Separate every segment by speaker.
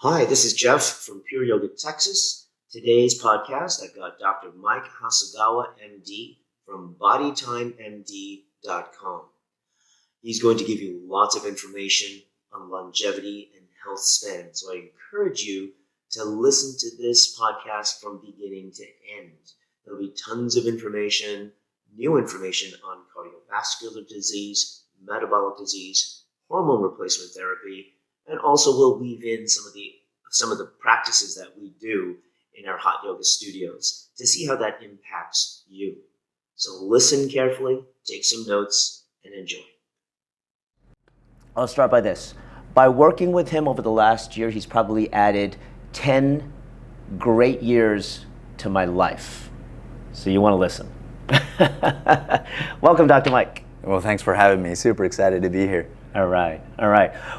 Speaker 1: Hi, this is Jeff from Pure Yoga, Texas. Today's podcast, I've got Dr. Mike Hasegawa, MD, from BodyTimeMD.com. He's going to give you lots of information on longevity and health span. So I encourage you to listen to this podcast from beginning to end. There'll be tons of information, new information on cardiovascular disease, metabolic disease, hormone replacement therapy, and also we'll weave in some of the practices that we do in our hot yoga studios to see how that impacts you. So listen carefully, take some notes, and enjoy.
Speaker 2: I'll start by this. By working with him over the last year, he's probably added 10 great years to my life. So you want to listen. Welcome, Dr. Mike.
Speaker 3: Well, thanks for having me. Super excited to be here.
Speaker 2: All right.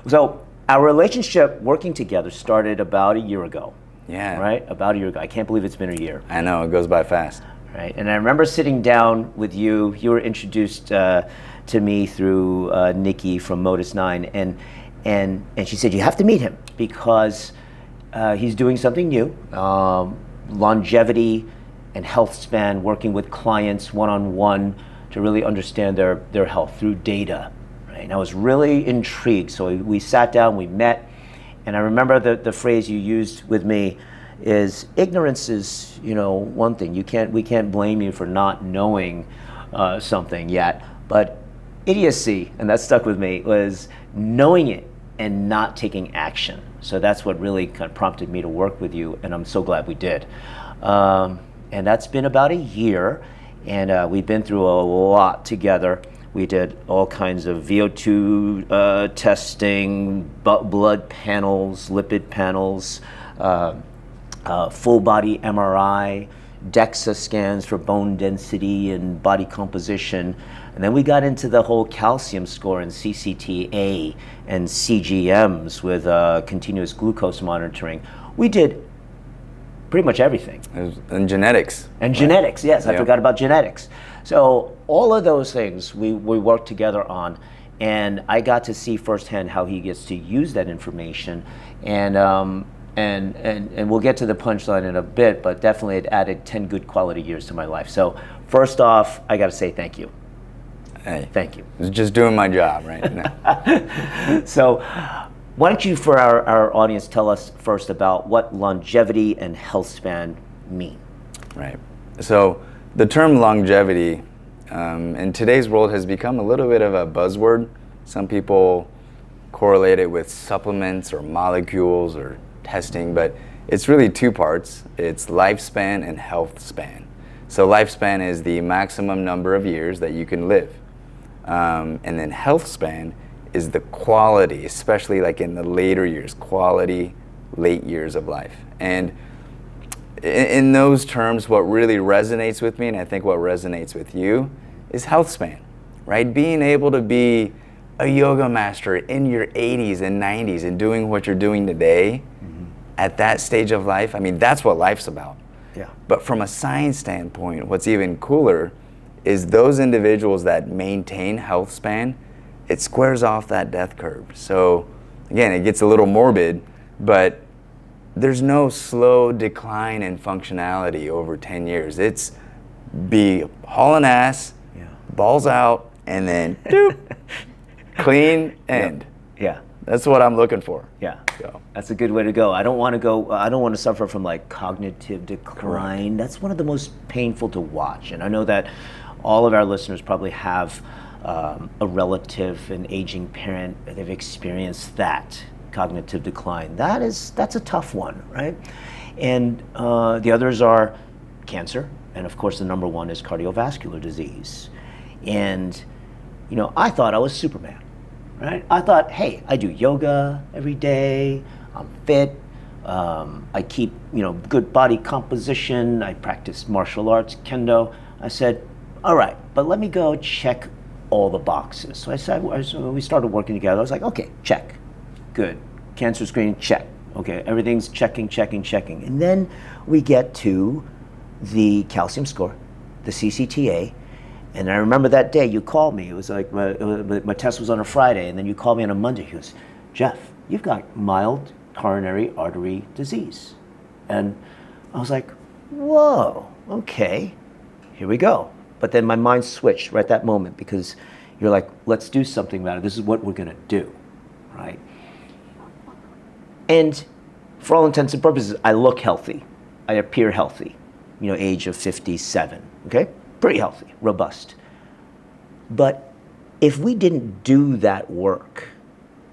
Speaker 2: So our relationship working together started about a year ago.
Speaker 3: Yeah.
Speaker 2: Right? About a year ago. I can't believe it's been a year.
Speaker 3: I know, it goes by fast.
Speaker 2: Right. And I remember sitting down with you. You were introduced to me through Nikki from Modus 9. And she said, you have to meet him because he's doing something new. Longevity and health span, working with clients one-on-one to really understand their health through data. And I was really intrigued. So we sat down, we met, and I remember the phrase you used with me is ignorance is, one thing. We can't blame you for not knowing something yet, but idiocy, and that stuck with me, was knowing it and not taking action. So that's what really kind of prompted me to work with you, and I'm so glad we did. And that's been about a year, and we've been through a lot together. We did all kinds of VO2 testing, blood panels, lipid panels, full body MRI, DEXA scans for bone density and body composition. And then we got into the whole calcium score and CCTA and CGMs with continuous glucose monitoring. We did pretty much everything.
Speaker 3: And genetics.
Speaker 2: And genetics, yes, I forgot about genetics. So all of those things we worked together on, and I got to see firsthand how he gets to use that information, and we'll get to the punchline in a bit, but definitely it added 10 good quality years to my life. So first off, I got to say thank you.
Speaker 3: Hey,
Speaker 2: thank you.
Speaker 3: I was just doing my job right now.
Speaker 2: So why don't you, for our audience, tell us first about what longevity and health span mean?
Speaker 3: Right. So the term longevity in today's world has become a little bit of a buzzword. Some people correlate it with supplements or molecules or testing, but it's really two parts. It's lifespan and health span. So lifespan is the maximum number of years that you can live. And then health span is the quality, especially like in the later years, quality late years of life. And in those terms, what really resonates with me, and I think what resonates with you, is health span, right? Being able to be a yoga master in your 80s and 90s and doing what you're doing today at that stage of life, I mean, that's what life's about.
Speaker 2: Yeah.
Speaker 3: But from a science standpoint, what's even cooler is those individuals that maintain health span, it squares off that death curve. So again, it gets a little morbid, but there's no slow decline in functionality over 10 years. It's be hauling ass, balls out, and then doop, clean end.
Speaker 2: Yeah.
Speaker 3: That's what I'm looking for.
Speaker 2: Yeah.
Speaker 3: So.
Speaker 2: That's a good way to go. I don't want to suffer from like cognitive decline.
Speaker 3: Correct.
Speaker 2: That's one of the most painful to watch. And I know that all of our listeners probably have a relative, an aging parent, they've experienced that cognitive decline. That's a tough one, right? And the others are cancer, and of course the number one is cardiovascular disease. And I thought I was Superman, right? I thought, hey, I do yoga every day, I'm fit, I keep good body composition, I practice martial arts, kendo. I said, all right, but let me go check all the boxes. So we started working together. I was like, okay, check. Good. Cancer screening, check. Okay, everything's checking. And then we get to the calcium score, the CCTA. And I remember that day you called me. It was like my test was on a Friday, and then you called me on a Monday. He goes, Jeff, you've got mild coronary artery disease. And I was like, whoa, okay, here we go. But then my mind switched right at that moment, because you're like, let's do something about it. This is what we're gonna do, right? And for all intents and purposes, I look healthy. I appear healthy, age of 57, okay? Pretty healthy, robust. But if we didn't do that work,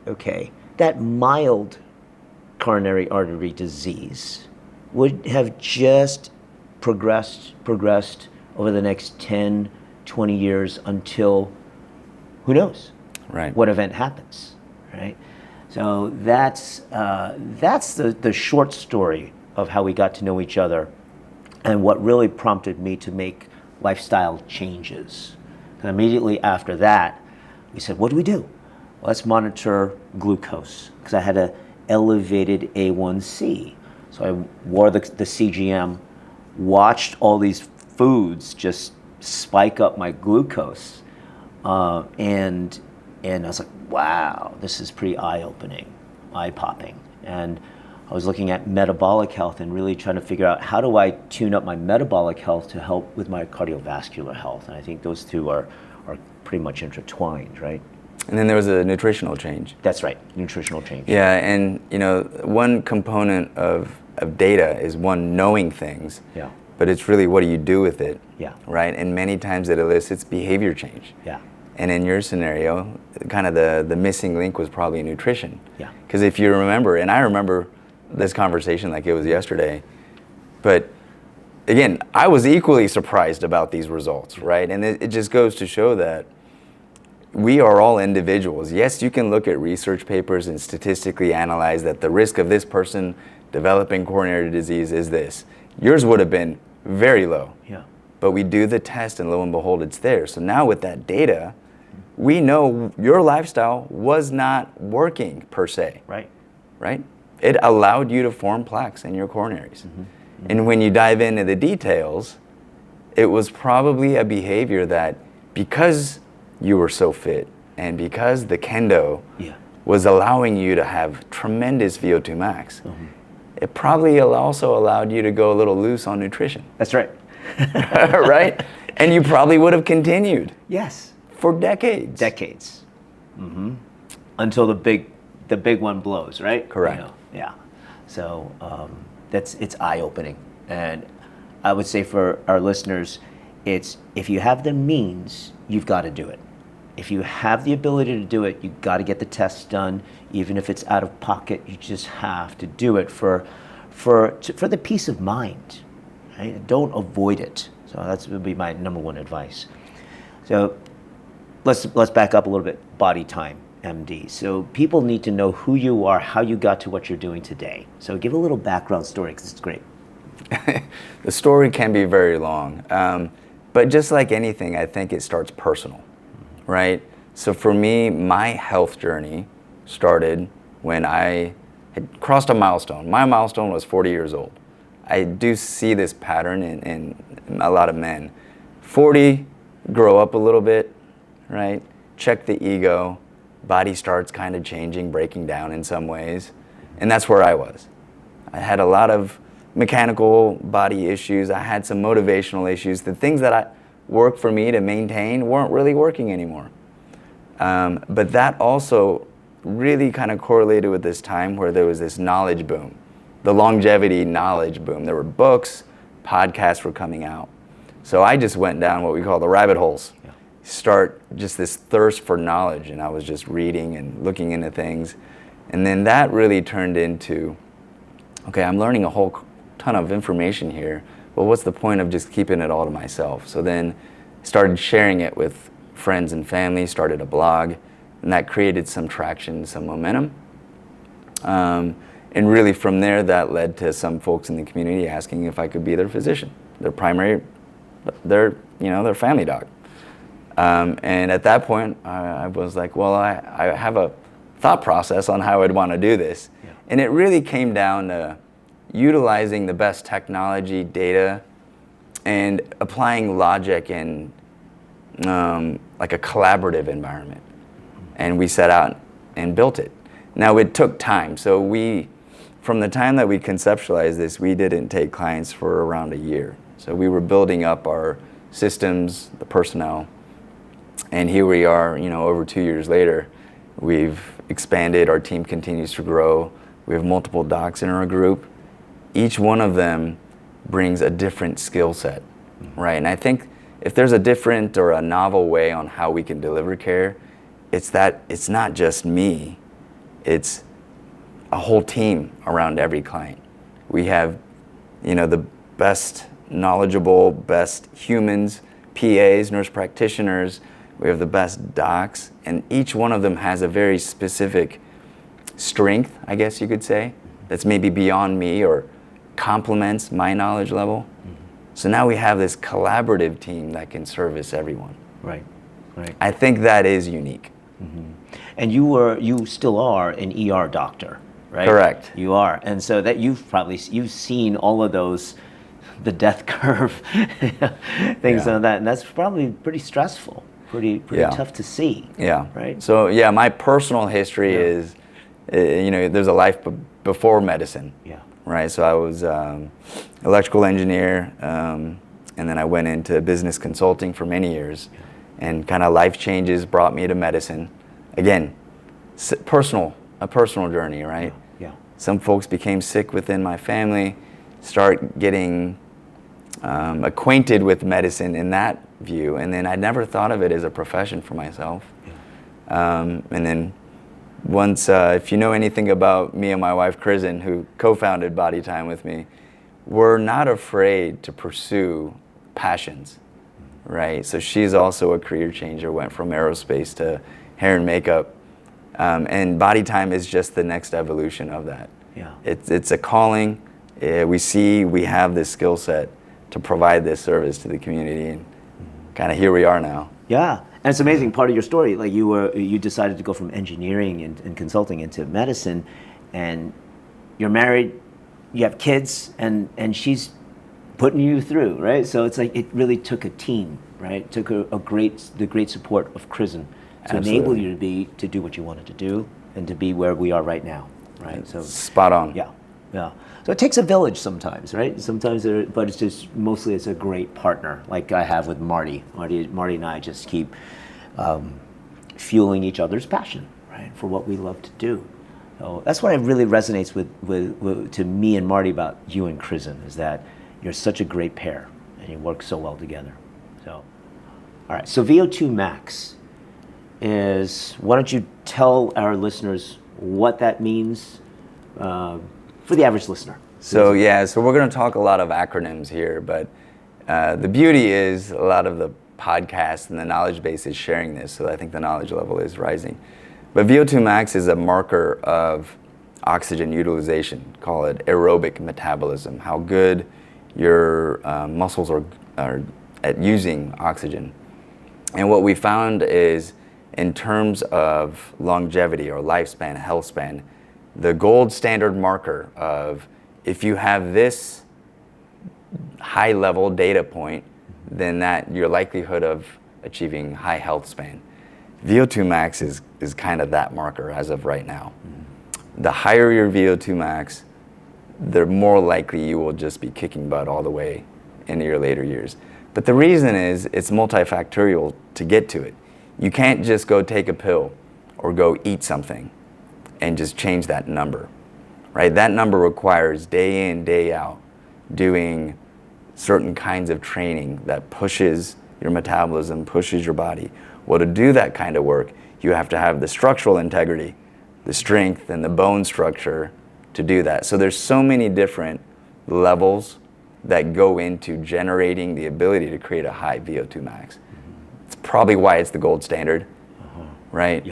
Speaker 2: okay, that mild coronary artery disease would have just progressed over the next 10, 20 years until who knows what event happens, right? So that's the short story of how we got to know each other, and what really prompted me to make lifestyle changes. And immediately after that, we said, what do we do? Let's monitor glucose, because I had an elevated A1C. So I wore the CGM, watched all these foods just spike up my glucose, and I was like, wow, this is pretty eye-opening, eye-popping. And I was looking at metabolic health and really trying to figure out, how do I tune up my metabolic health to help with my cardiovascular health? And I think those two are pretty much intertwined, right?
Speaker 3: And then there was a nutritional change.
Speaker 2: That's right, nutritional change.
Speaker 3: Yeah, and one component of data is one knowing things.
Speaker 2: Yeah.
Speaker 3: But it's really, what do you do with it?
Speaker 2: Yeah.
Speaker 3: Right? And many times it elicits behavior change.
Speaker 2: Yeah.
Speaker 3: And in your scenario, kind of the missing link was probably nutrition.
Speaker 2: Yeah.
Speaker 3: Because if you remember, and I remember this conversation like it was yesterday, but again, I was equally surprised about these results, right? And it just goes to show that we are all individuals. Yes, you can look at research papers and statistically analyze that the risk of this person developing coronary disease is this. Yours would have been very low.
Speaker 2: Yeah.
Speaker 3: But we do the test and lo and behold, it's there. So now with that data, we know your lifestyle was not working per se.
Speaker 2: Right.
Speaker 3: Right? It allowed you to form plaques in your coronaries. And when you dive into the details, it was probably a behavior that, because you were so fit and because the kendo was allowing you to have tremendous VO2 max, it probably also allowed you to go a little loose on nutrition.
Speaker 2: That's right.
Speaker 3: Right? And you probably would have continued.
Speaker 2: Yes.
Speaker 3: For decades.
Speaker 2: Decades. Until the big one blows, right?
Speaker 3: Correct.
Speaker 2: Yeah. So it's eye-opening. And I would say for our listeners, it's, if you have the means, you've got to do it. If you have the ability to do it, you've got to get the tests done. Even if it's out of pocket, you just have to do it for the peace of mind. Right? Don't avoid it. So that would be my number one advice. So let's back up a little bit. BodyTimeMD. So people need to know who you are, how you got to what you're doing today. So give a little background story, because it's great.
Speaker 3: The story can be very long, but just like anything, I think it starts personal, right? So for me, my health journey started when I had crossed a milestone. My milestone was 40 years old. I do see this pattern in a lot of men. 40, grow up a little bit, right? Check the ego, body starts kind of changing, breaking down in some ways, and that's where I was. I had a lot of mechanical body issues. I had some motivational issues. The things that worked for me to maintain weren't really working anymore. But that also really kind of correlated with this time where there was this knowledge boom, the longevity knowledge boom. There were books, podcasts were coming out. So I just went down what we call the rabbit holes. Yeah. Start just this thirst for knowledge, and I was just reading and looking into things. And then that really turned into, okay, I'm learning a whole ton of information here. Well, what's the point of just keeping it all to myself? So then started sharing it with friends and family, started a blog, and that created some traction, some momentum. And really from there, that led to some folks in the community asking if I could be their physician, their primary, their family doc. And at that point, I was like, well, I have a thought process on how I'd want to do this. Yeah. And it really came down to utilizing the best technology, data, and applying logic in like a collaborative environment. And we set out and built it. Now, it took time. So we from the time that we conceptualized this, we didn't take clients for around a year. So we were building up our systems, the personnel, and here we are, over 2 years later. We've expanded, our team continues to grow. We have multiple docs in our group. Each one of them brings a different skill set, right? And I think if there's a different or a novel way on how we can deliver care, it's that it's not just me, it's a whole team around every client. We have, the best knowledgeable, best humans, PAs, nurse practitioners. We have the best docs, and each one of them has a very specific strength, I guess you could say, that's maybe beyond me or complements my knowledge level. So now we have this collaborative team that can service everyone.
Speaker 2: Right.
Speaker 3: I think that is unique.
Speaker 2: And you still are an ER doctor, right?
Speaker 3: Correct.
Speaker 2: You are, and so that you've seen all of those, the death curve, things like that, and that's probably pretty stressful, pretty tough to see.
Speaker 3: Yeah.
Speaker 2: Right.
Speaker 3: So my personal history is, there's a life before medicine.
Speaker 2: Yeah.
Speaker 3: Right. So I was electrical engineer, and then I went into business consulting for many years, and kind of life changes brought me to medicine. Again, a personal journey, right?
Speaker 2: Yeah.
Speaker 3: Some folks became sick within my family, start getting acquainted with medicine in that view, and then I never thought of it as a profession for myself. And then once, if you know anything about me and my wife, Kristen, who co-founded BodyTime with me, we're not afraid to pursue passions, right? So she's also a career changer, went from aerospace to hair and makeup. And BodyTime is just the next evolution of that.
Speaker 2: Yeah.
Speaker 3: It's a calling. We have this skill set to provide this service to the community, and kind of here we are now.
Speaker 2: Yeah, and it's amazing. Part of your story, like you decided to go from engineering and consulting into medicine, and you're married, you have kids, and she's putting you through, right? So it's like it really took a team, right? It took the great support of Kristen to enable you to do what you wanted to do and to be where we are right now, right? So
Speaker 3: spot on.
Speaker 2: Yeah. So it takes a village sometimes, right? Sometimes, but it's just mostly it's a great partner, like I have with Marty. Marty and I just keep fueling each other's passion, right, for what we love to do. So that's what really resonates with to me and Marty about you and Kristen, is that you're such a great pair and you work so well together. So, all right. So VO2 Max is. Why don't you tell our listeners what that means? For the average listener.
Speaker 3: So we're going to talk a lot of acronyms here, but the beauty is a lot of the podcasts and the knowledge base is sharing this, so I think the knowledge level is rising. But VO2 Max is a marker of oxygen utilization, call it aerobic metabolism, how good your muscles are at using oxygen. And what we found is, in terms of longevity or lifespan, health span, the gold standard marker of if you have this high level data point, then that your likelihood of achieving high health span. VO2 max is kind of that marker as of right now. The higher your VO2 max, the more likely you will just be kicking butt all the way into your later years. But the reason is it's multifactorial to get to it. You can't just go take a pill or go eat something and just change that number, right? That number requires day in, day out, doing certain kinds of training that pushes your metabolism, pushes your body. Well, to do that kind of work, you have to have the structural integrity, the strength and the bone structure to do that. So there's so many different levels that go into generating the ability to create a high VO2 max. It's probably why it's the gold standard, right?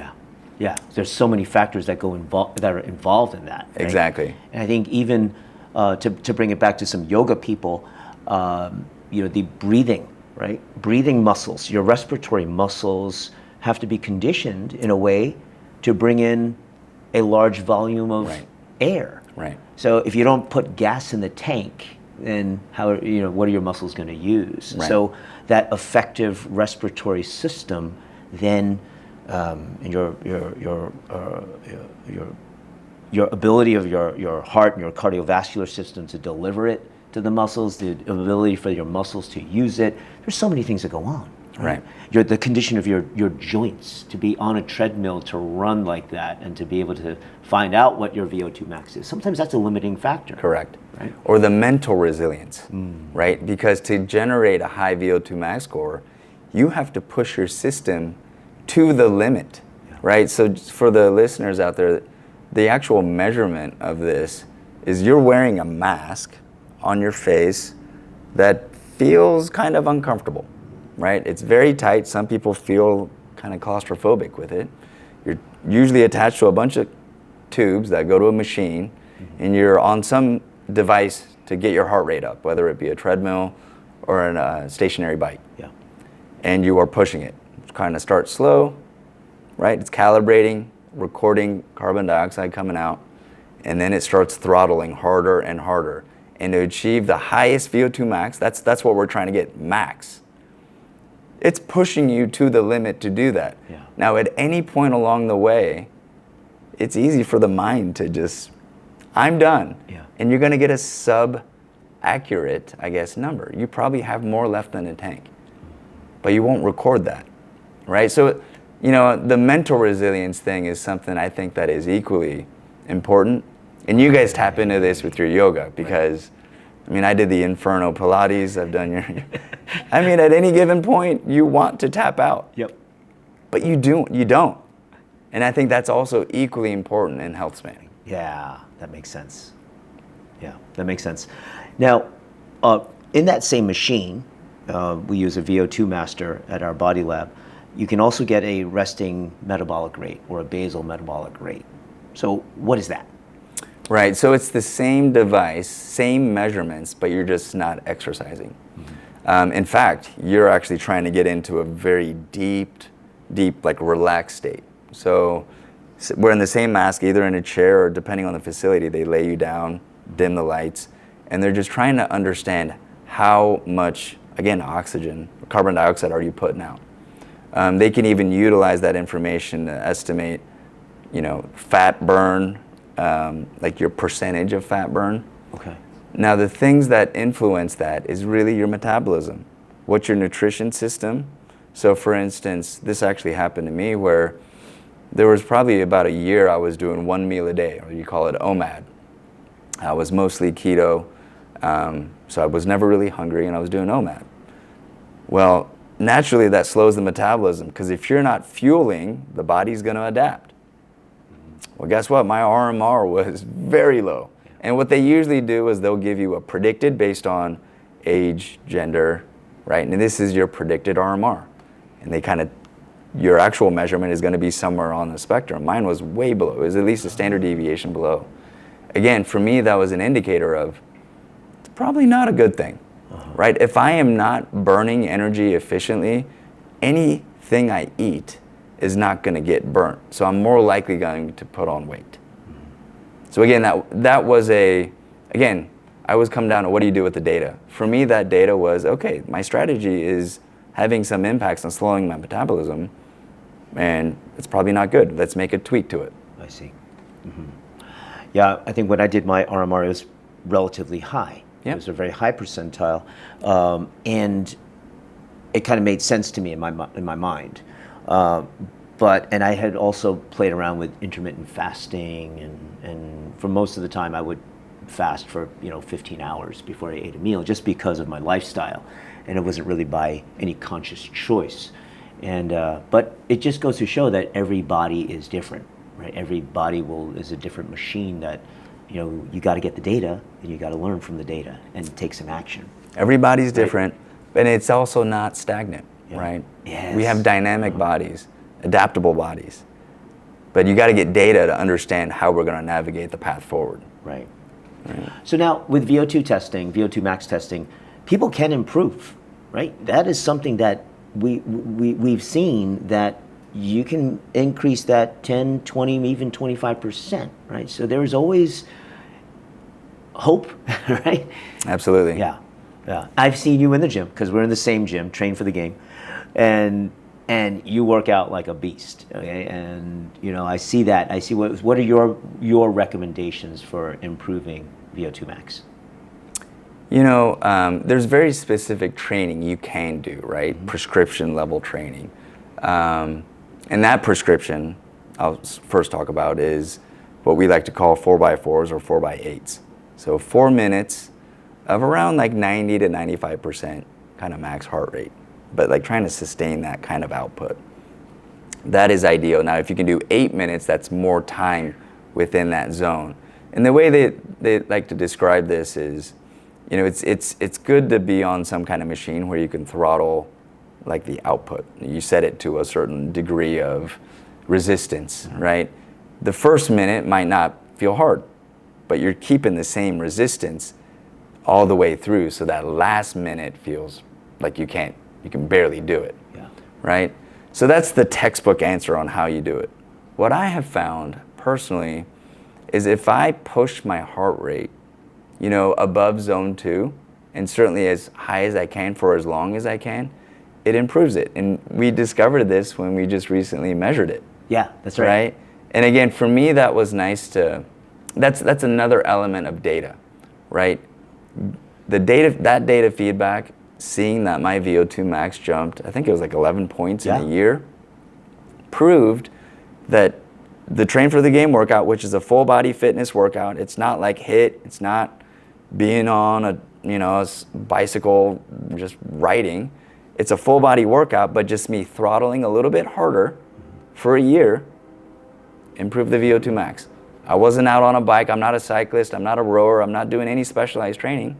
Speaker 2: Yeah, there's so many factors that are involved in that. Right?
Speaker 3: Exactly.
Speaker 2: And I think even to bring it back to some yoga people, the breathing, right? Breathing muscles, your respiratory muscles have to be conditioned in a way to bring in a large volume of air.
Speaker 3: Right.
Speaker 2: So if you don't put gas in the tank, then what are your muscles going to use?
Speaker 3: Right.
Speaker 2: So that effective respiratory system then. And your your ability of your heart and your cardiovascular system to deliver it to the muscles, the ability for your muscles to use it. There's so many things that go on.
Speaker 3: Right.
Speaker 2: The condition of your joints, to be on a treadmill, to run like that, and to be able to find out what your VO2 max is. Sometimes that's a limiting factor.
Speaker 3: Correct.
Speaker 2: Right?
Speaker 3: Or the mental resilience, right? Because to generate a high VO2 max score, you have to push your system to the limit, right? So for the listeners out there, the actual measurement of this is you're wearing a mask on your face that feels kind of uncomfortable, right? It's very tight. Some people feel kind of claustrophobic with it. You're usually attached to a bunch of tubes that go to a machine, and you're on some device to get your heart rate up, whether it be a treadmill or a stationary bike.
Speaker 2: Yeah.
Speaker 3: And you are pushing it. It kind of starts slow, right? It's calibrating, recording carbon dioxide coming out, and then it starts throttling harder and harder. And to achieve the highest VO2 max, that's what we're trying to get, max. It's pushing you to the limit to do that.
Speaker 2: Yeah.
Speaker 3: Now, at any point along the way, it's easy for the mind to just, I'm done.
Speaker 2: Yeah.
Speaker 3: And you're going to get a sub-accurate, I guess, number. You probably have more left than a tank, but you won't record that, right? So, you know, the mental resilience thing is something I think that is equally important. And you guys tap into this with your yoga because, I mean, I did the Inferno Pilates, I've done your, I mean, at any given point, you want to tap out.
Speaker 2: Yep.
Speaker 3: But you don't. And I think that's also equally important in health spanning.
Speaker 2: Yeah, that makes sense. Yeah, that makes sense. Now, in that same machine, we use a VO2 master at our BodyLab. You can also get a resting metabolic rate or a basal metabolic rate. So what is that?
Speaker 3: Right, so it's the same device, same measurements, but you're just not exercising. In fact, you're actually trying to get into a very deep, like relaxed state. So we're in the same mask, either in a chair or depending on the facility, they lay you down, dim the lights, and they're just trying to understand how much, again, oxygen, carbon dioxide are you putting out. They can even utilize that information to estimate, you know, fat burn, like your percentage of fat burn.
Speaker 2: Okay.
Speaker 3: Now, the things that influence that is really your metabolism. What's your nutrition system? So, for instance, this actually happened to me where there was probably about a year I was doing 1 meal a day, or you call it OMAD. I was mostly keto, so I was never really hungry, and I was doing OMAD. Well, naturally, that slows the metabolism, because if you're not fueling, the body's going to adapt. Well, guess what? My RMR was very low. And what they usually do is they'll give you a predicted based on age, gender, right? And this is your predicted RMR. And they kind of, your actual measurement is going to be somewhere on the spectrum. Mine was way below. It was at least a standard deviation below. Again, for me, that was an indicator of it's probably not a good thing, right? If I am not burning energy efficiently, anything I eat is not going to get burnt. So I'm more likely going to put on weight. So again, that was again, I always come down to what do you do with the data? For me, that data was, okay, my strategy is having some impacts on slowing my metabolism, and it's probably not good. Let's make a tweak to it.
Speaker 2: I see. Yeah, I think when I did my RMR, it was relatively high.
Speaker 3: Yep.
Speaker 2: It was a very high percentile, and it kind of made sense to me in my mind. And I had also played around with intermittent fasting, and for most of the time I would fast for 15 hours before I ate a meal, just because of my lifestyle, and it wasn't really by any conscious choice. And but it just goes to show that every body is different, right? Every body is a different machine that you got to get the data, and you got to learn from the data and take some action.
Speaker 3: Everybody's different, and it's also not stagnant.
Speaker 2: Yeah.
Speaker 3: Right?
Speaker 2: Yes.
Speaker 3: We have dynamic bodies, adaptable bodies. But you got to get data to understand how we're going to navigate the path forward.
Speaker 2: Right. So now with VO2 testing, VO2 max testing, people can improve, right? That is something that we've seen that you can increase that 10, 20, even 25%, right? So there is always hope, right?
Speaker 3: Absolutely.
Speaker 2: Yeah. I've seen you in the gym, because we're in the same gym, train for the game. And and you work out like a beast. Okay, and I see that. I see what are your recommendations for improving VO2 max?
Speaker 3: There's very specific training you can do, right? Mm-hmm. Prescription level training. And that prescription, I'll first talk about, is what we like to call 4x4s or 4x8s. So 4 minutes of around like 90 to 95% kind of max heart rate, but like trying to sustain that kind of output. That is ideal. Now, if you can do 8 minutes, that's more time within that zone. And the way they like to describe this is, it's good to be on some kind of machine where you can throttle like the output. You set it to a certain degree of resistance, right? The first minute might not feel hard, but you're keeping the same resistance all the way through, so that last minute feels like you can barely do it, right? So that's the textbook answer on how you do it. What I have found personally is if I push my heart rate, above zone 2, and certainly as high as I can for as long as I can, it improves it. And we discovered this when we just recently measured it.
Speaker 2: Yeah, that's right.
Speaker 3: And again, for me, that was nice that's another element of data, right? That data feedback, seeing that my VO2 max jumped, I think it was like 11 points in a year, proved that the Train for the Game workout, which is a full body fitness workout, it's not like HIIT, it's not being on a bicycle just riding. It's a full body workout, but just me throttling a little bit harder for a year improved the VO2 max. I wasn't out on a bike, I'm not a cyclist, I'm not a rower, I'm not doing any specialized training.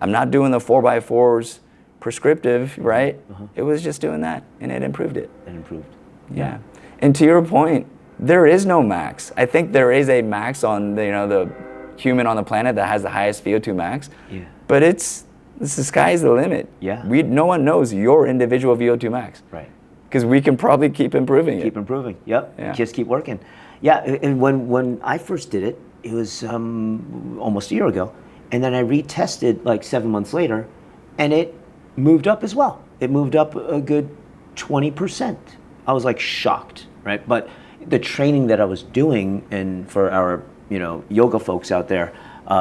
Speaker 3: I'm not doing the 4x4s prescriptive, right? It was just doing that, and it improved it.
Speaker 2: It improved.
Speaker 3: Yeah. And to your point, there is no max. I think there is a max on the human on the planet that has the highest VO2 max. Yeah. But the sky's the limit.
Speaker 2: Yeah.
Speaker 3: No one knows your individual VO2 max.
Speaker 2: Right.
Speaker 3: Because we can probably keep improving it.
Speaker 2: Keep improving. Yep.
Speaker 3: Yeah.
Speaker 2: Just keep working. Yeah. And when I first did it, it was almost a year ago, and then I retested like 7 months later, and it moved up as well. It moved up a good 20%. I was like shocked, right? But the training that I was doing, and for our yoga folks out there,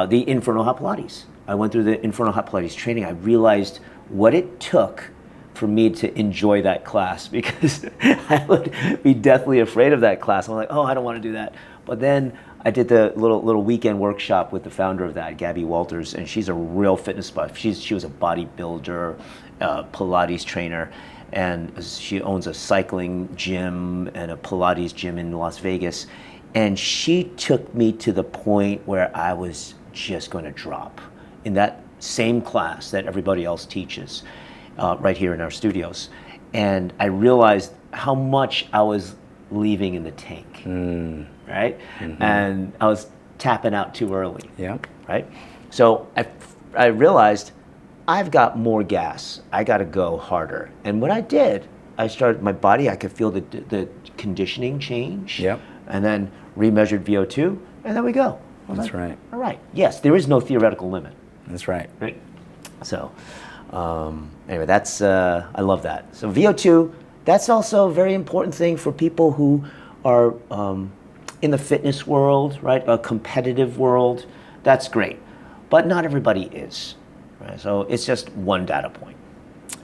Speaker 2: the Inferno Hot Pilates. I went through the Inferno Hot Pilates training. I realized what it took for me to enjoy that class, because I would be deathly afraid of that class. I'm like, oh, I don't want to do that. But then I did the little weekend workshop with the founder of that, Gabby Walters, and she's a real fitness buff. She was a bodybuilder, Pilates trainer, and she owns a cycling gym and a Pilates gym in Las Vegas. And she took me to the point where I was just going to drop in that same class that everybody else teaches right here in our studios. And I realized how much I was leaving in the tank, right? Mm-hmm. And I was tapping out too early, right? So I realized I've got more gas. I got to go harder. And what I did, I started my body. I could feel the conditioning change. Yep. And then remeasured VO2, and there we go. Well,
Speaker 3: that's right.
Speaker 2: All right. Yes, there is no theoretical limit.
Speaker 3: That's right.
Speaker 2: Right. So, anyway, that's I love that. So VO2, that's also a very important thing for people who are in the fitness world, right? A competitive world. That's great, but not everybody is. Right? So it's just one data point.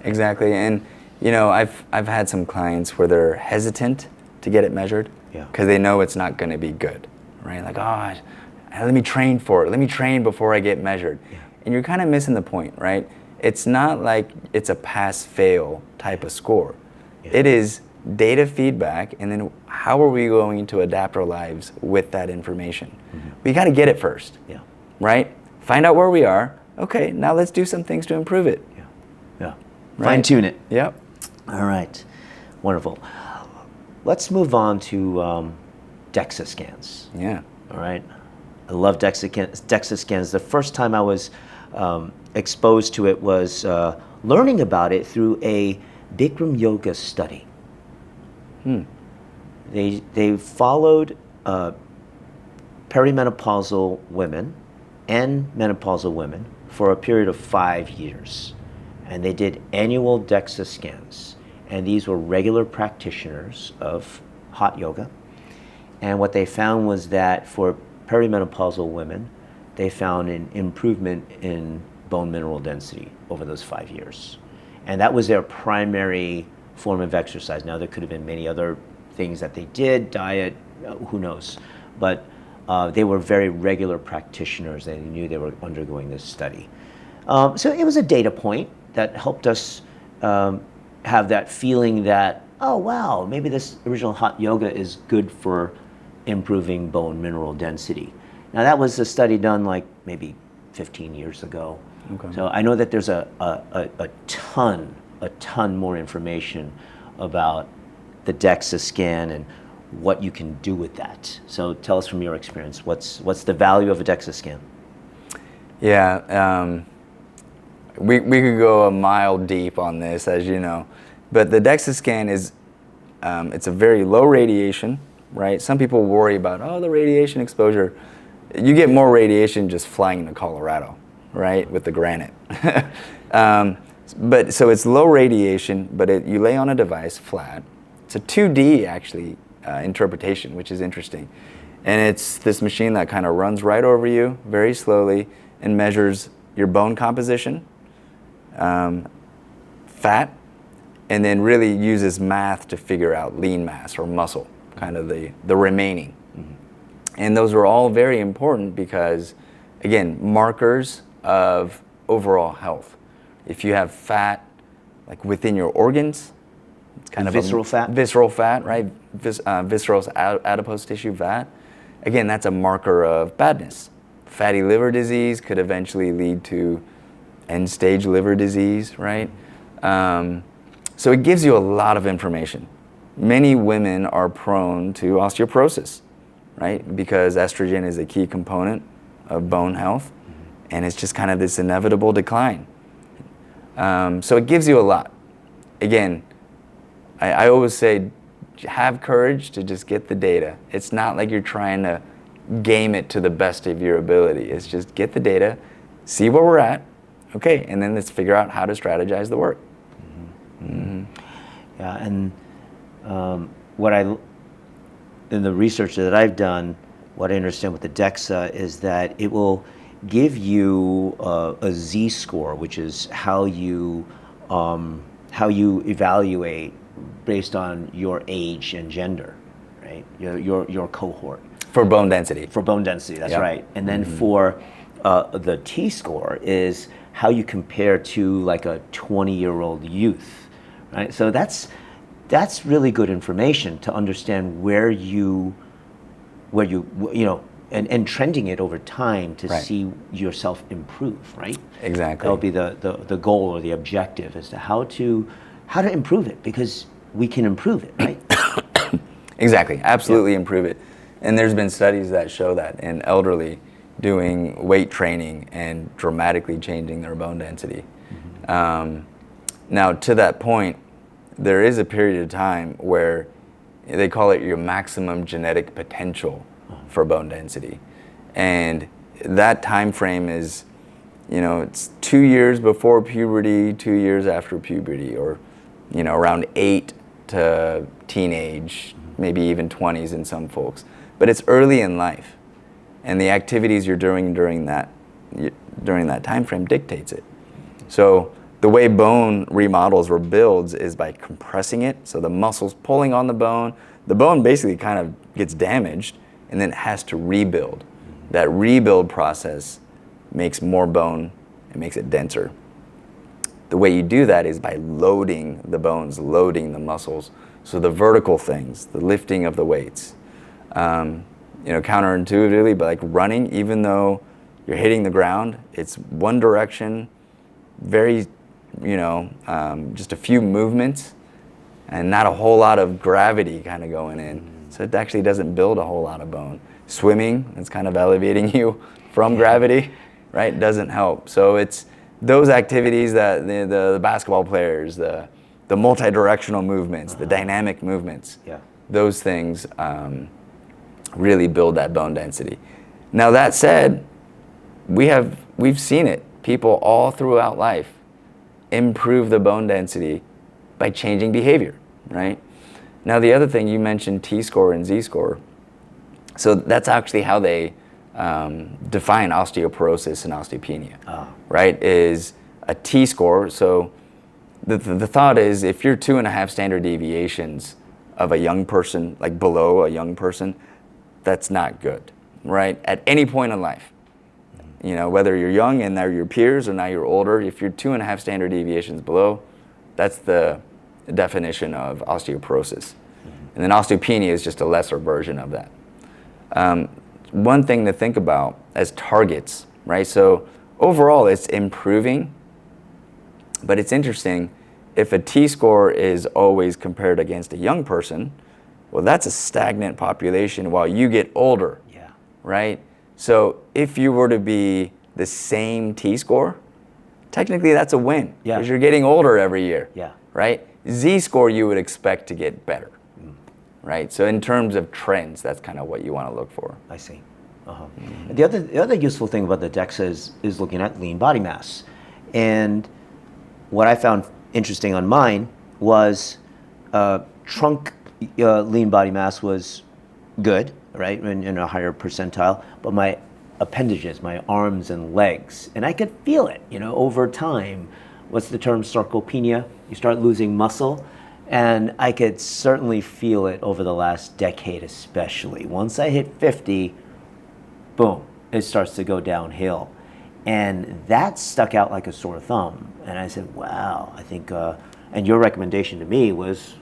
Speaker 3: Exactly, and I've had some clients where they're hesitant to get it measured because they know it's not going to be good, right? Like, let me train for it. Let me train before I get measured. Yeah. And you're kind of missing the point, right? It's not like it's a pass-fail type of score. Yeah. It is data feedback, and then how are we going to adapt our lives with that information? Mm-hmm. We got to get it first, right? Find out where we are. Okay, now let's do some things to improve it.
Speaker 2: Yeah. Right? Fine-tune it.
Speaker 3: Yep.
Speaker 2: All right. Wonderful. Let's move on to DEXA scans.
Speaker 3: Yeah.
Speaker 2: All right. I love DEXA scans. The first time I was exposed to it was learning about it through a Bikram yoga study. They followed perimenopausal women and menopausal women for a period of 5 years. And they did annual DEXA scans. and these were regular practitioners of hot yoga. And what they found was that for perimenopausal women, they found an improvement in bone mineral density over those 5 years. And that was their primary form of exercise. Now, there could have been many other things that they did, diet, who knows. But they were very regular practitioners. They knew they were undergoing this study. So it was a data point that helped us have that feeling that, oh, wow, maybe this original hot yoga is good for improving bone mineral density. Now, that was a study done like maybe 15 years ago.
Speaker 3: Okay.
Speaker 2: So I know that there's a ton more information about the DEXA scan and what you can do with that. So tell us from your experience, what's the value of a DEXA scan?
Speaker 3: Yeah, we could go a mile deep on this, as you know, but the DEXA scan is, it's a very low radiation, right? Some people worry about, oh, the radiation exposure. You get more radiation just flying into Colorado, right, with the granite. But so it's low radiation, but you lay on a device flat. It's a 2D actually interpretation, which is interesting. And it's this machine that kind of runs right over you very slowly and measures your bone composition, fat, and then really uses math to figure out lean mass or muscle, kind of the remaining. Mm-hmm. And those are all very important because, again, markers of overall health. If you have fat, like within your organs, it's kind of
Speaker 2: visceral fat.
Speaker 3: Visceral fat, right? Visceral adipose tissue fat. Again, that's a marker of badness. Fatty liver disease could eventually lead to end-stage liver disease, right? So it gives you a lot of information. Many women are prone to osteoporosis, right? Because estrogen is a key component of bone health, and it's just kind of this inevitable decline. So it gives you a lot. Again, I always say, have courage to just get the data. It's not like you're trying to game it to the best of your ability. It's just get the data, see where we're at, okay, and then let's figure out how to strategize the work.
Speaker 2: Mm-hmm. Mm-hmm. Yeah, and in the research that I've done, what I understand with the DEXA is that it will give you a Z-score, which is how you evaluate based on your age and gender, right? Your cohort.
Speaker 3: For bone density.
Speaker 2: For bone density, that's
Speaker 3: Yep.
Speaker 2: right. And then for the T-score is how you compare to like a 20-year-old youth, right? So that's really good information to understand where you know, and trending it over time to
Speaker 3: Right.
Speaker 2: see yourself improve, right?
Speaker 3: Exactly.
Speaker 2: That'll be the goal or the objective as to how to improve it, because we can improve it, right?
Speaker 3: Exactly, absolutely improve it. And there's been studies that show that in elderly doing weight training and dramatically changing their bone density. Mm-hmm. Now, to that point, there is a period of time where they call it your maximum genetic potential for bone density. And that time frame is, you know, it's 2 years before puberty, 2 years after puberty, or, you know, around 8 to teenage, maybe even 20s in some folks. But it's early in life, and the activities you're doing during that time frame dictates it. So the way bone remodels or builds is by compressing it, so the muscles pulling on the bone basically kind of gets damaged, and then it has to rebuild. That rebuild process makes more bone and makes it denser. The way you do that is by loading the bones, loading the muscles. So the vertical things, the lifting of the weights, you know, counterintuitively, but like running, even though you're hitting the ground, it's one direction, very, you know, just a few movements, and not a whole lot of gravity kind of going in. So it actually doesn't build a whole lot of bone. Swimming, it's kind of elevating you from gravity, right? Doesn't help. So it's those activities that the basketball players, the multi-directional movements, the dynamic movements, those things really build that bone density. Now that said, we've seen it. People all throughout life improve the bone density by changing behavior, right? Now, the other thing, you mentioned T-score and Z-score. So that's actually how they define osteoporosis and osteopenia, right? Is a T-score. So the thought is, if you're 2.5 standard deviations of a young person, like below a young person, that's not good, right? At any point in life, you know, whether you're young and they're your peers or now you're older, if you're 2.5 standard deviations below, that's the definition of osteoporosis. And then osteopenia is just a lesser version of that. One thing to think about as targets, right? So overall, it's improving, but it's interesting. If a T-score is always compared against a young person, well, that's a stagnant population while you get older, right? So if you were to be the same T-score, technically that's a win because you're getting older every year, right? Z-score you would expect to get better, right? So in terms of trends, that's kind of what you want to look for.
Speaker 2: I see. And the other useful thing about the DEXA is looking at lean body mass. And what I found interesting on mine was trunk lean body mass was good, right, in a higher percentile, but my appendages, my arms and legs, and I could feel it, you know, over time. What's the term, sarcopenia? You start losing muscle, and I could certainly feel it over the last decade especially. Once I hit 50, boom, it starts to go downhill. And that stuck out like a sore thumb. And I said, wow, I think, and your recommendation to me was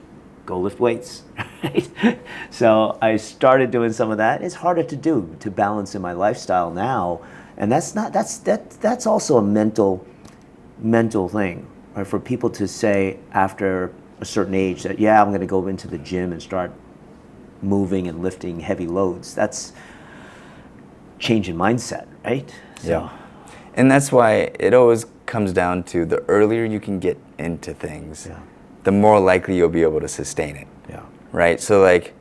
Speaker 2: go lift weights, right? So I started doing some of that. It's harder to do, to balance in my lifestyle now. And that's also a mental thing, right? For people to say after a certain age that, yeah, I'm gonna go into the gym and start moving and lifting heavy loads. That's change in mindset, right? So.
Speaker 3: Yeah. And that's why it always comes down to the earlier you can get into things, the more likely you'll be able to sustain it. Right? So like,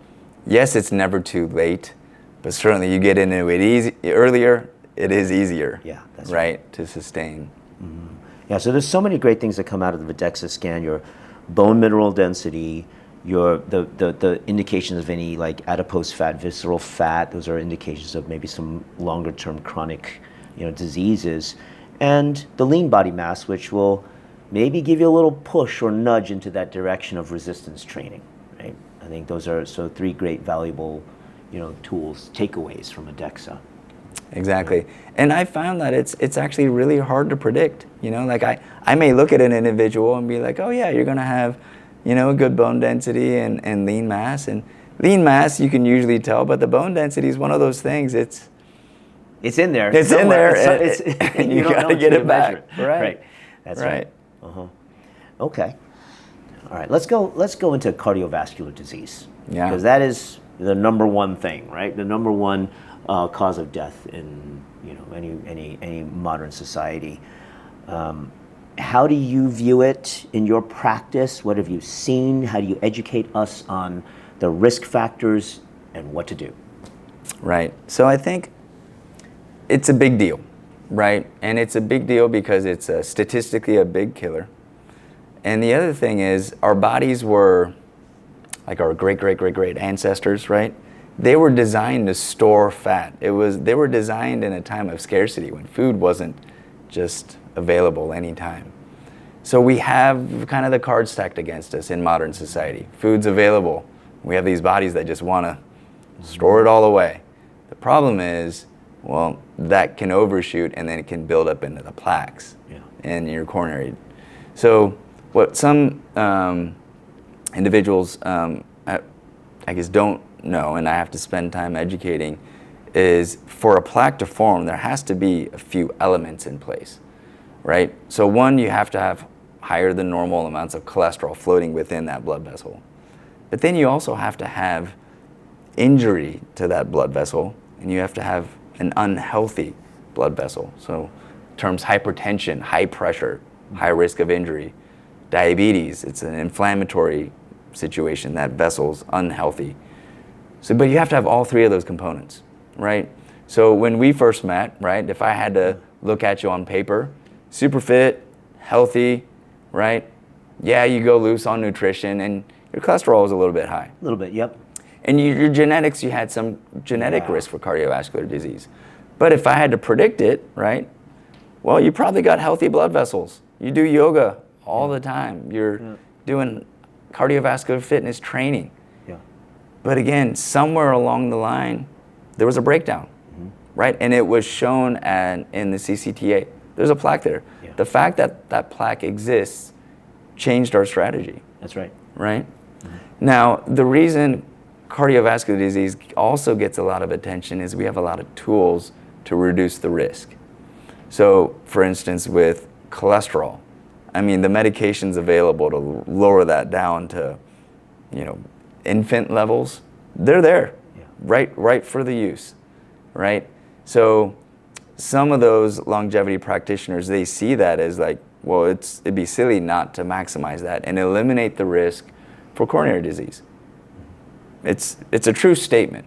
Speaker 3: yes, it's never too late, but certainly you get into it earlier, it is easier.
Speaker 2: That's
Speaker 3: right, to sustain.
Speaker 2: Yeah, so there's so many great things that come out of the DEXA scan. Your bone mineral density, the indications of any like adipose fat, visceral fat, those are indications of maybe some longer term chronic, you know, diseases, and the lean body mass, which will maybe give you a little push or nudge into that direction of resistance training, right? I think those are so 3 great valuable, you know, tools, takeaways from a DEXA.
Speaker 3: Exactly. And I found that it's actually really hard to predict. You know, like I may look at an individual and be like, oh yeah, you're gonna have, you know, a good bone density and lean mass. And lean mass you can usually tell, but the bone density is one of those things, it's
Speaker 2: in there.
Speaker 3: It's somewhere.
Speaker 2: In there.
Speaker 3: And you gotta get it back.
Speaker 2: Right. That's right. Okay. All right. Let's go into cardiovascular disease.
Speaker 3: Yeah.
Speaker 2: Because that is the number one thing, right? The number one cause of death in, you know, any modern society. How do you view it in your practice? What have you seen? How do you educate us on the risk factors and what to do?
Speaker 3: Right. So I think it's a big deal, right? And it's a big deal because it's statistically a big killer. And the other thing is our bodies were, like our great ancestors, right? They were designed to store fat. They were designed in a time of scarcity when food wasn't just available anytime. So we have kind of the cards stacked against us in modern society. Food's available. We have these bodies that just want to store it all away. The problem is, well, that can overshoot and then it can build up into the plaques in your coronary. So what some individuals, I guess, don't know, and I have to spend time educating, is for a plaque to form, there has to be a few elements in place, right? So one, you have to have higher than normal amounts of cholesterol floating within that blood vessel. But then you also have to have injury to that blood vessel, and you have to have an unhealthy blood vessel. So terms hypertension, high pressure, high risk of injury. Diabetes, it's an inflammatory situation, that vessel's unhealthy. So, but you have to have all 3 of those components, right? So when we first met, right, if I had to look at you on paper, super fit, healthy, right, Yeah, you go loose on nutrition and your cholesterol is a little bit high.
Speaker 2: A little bit, yep.
Speaker 3: And your genetics, you had some genetic risk for cardiovascular disease. But if I had to predict it, right, well, you probably got healthy blood vessels. You do yoga all the time. You're doing cardiovascular fitness training.
Speaker 2: Yeah.
Speaker 3: But again, somewhere along the line, there was a breakdown, right? And it was shown in the CCTA. There's a plaque there.
Speaker 2: Yeah.
Speaker 3: The fact that that plaque exists changed our strategy.
Speaker 2: That's right.
Speaker 3: Right? Now, the reason cardiovascular disease also gets a lot of attention is we have a lot of tools to reduce the risk. So, for instance, with cholesterol, I mean, the medications available to lower that down to, infant levels, they're there, right for the use, right? So, some of those longevity practitioners, they see that as like, well, it'd be silly not to maximize that and eliminate the risk for coronary disease. It's a true statement,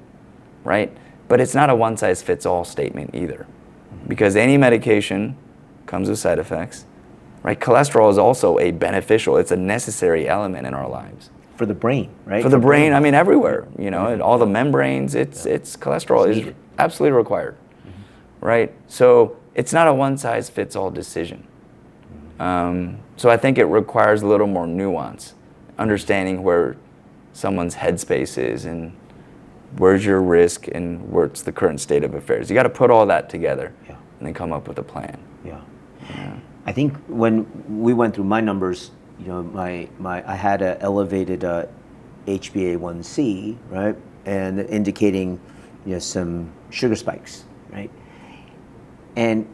Speaker 3: right? But it's not a one-size-fits-all statement either, because any medication comes with side effects, right? Cholesterol is also it's a necessary element in our lives.
Speaker 2: For the brain, right?
Speaker 3: For the brain, I mean, everywhere, all the membranes, it's cholesterol is absolutely required, right? So it's not a one-size-fits-all decision. So I think it requires a little more nuance, understanding where someone's headspace is and where's your risk and what's the current state of affairs. You got to put all that together and then come up with a plan.
Speaker 2: Yeah. I think when we went through my numbers, I had an elevated HbA1c, right, and indicating some sugar spikes, right, and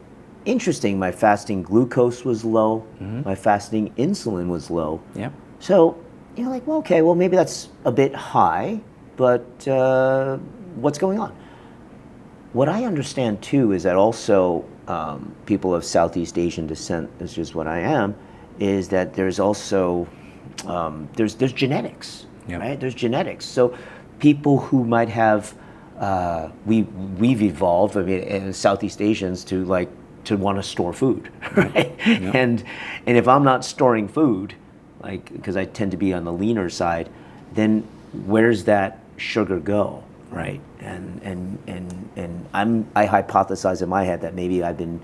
Speaker 2: interesting, my fasting glucose was low, my fasting insulin was low.
Speaker 3: Yeah.
Speaker 2: So well, maybe that's a bit high, but what's going on? What I understand too is that also people of Southeast Asian descent, which is what I am, is that there's also there's genetics, right? There's genetics. So people who might have we've evolved, as Southeast Asians to want to store food, right? And if I'm not storing food, because I tend to be on the leaner side, then where's that sugar go, right? And I hypothesize in my head that maybe I've been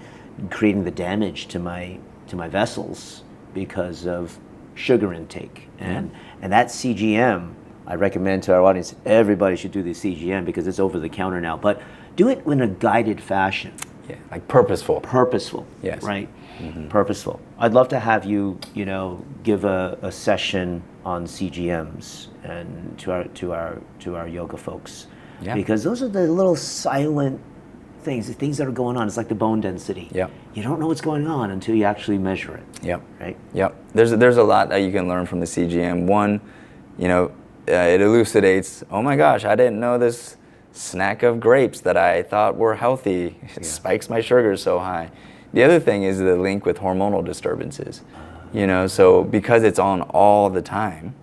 Speaker 2: creating the damage to my vessels because of sugar intake. And that CGM, I recommend to our audience, everybody should do the CGM because it's over the counter now, but do it in a guided fashion.
Speaker 3: Yeah, like purposeful.
Speaker 2: Purposeful.
Speaker 3: Yes.
Speaker 2: Right. Purposeful. I'd love to have you, give a session on CGMs and to our yoga folks, because those are the little silent things, the things that are going on. It's like the bone density.
Speaker 3: Yeah.
Speaker 2: You don't know what's going on until you actually measure it.
Speaker 3: Yep.
Speaker 2: Right.
Speaker 3: Yep. There's a lot that you can learn from the CGM. One, it elucidates. Oh my gosh, I didn't know this snack of grapes that I thought were healthy spikes my sugar so high. The other thing is the link with hormonal disturbances. So because it's on all the time,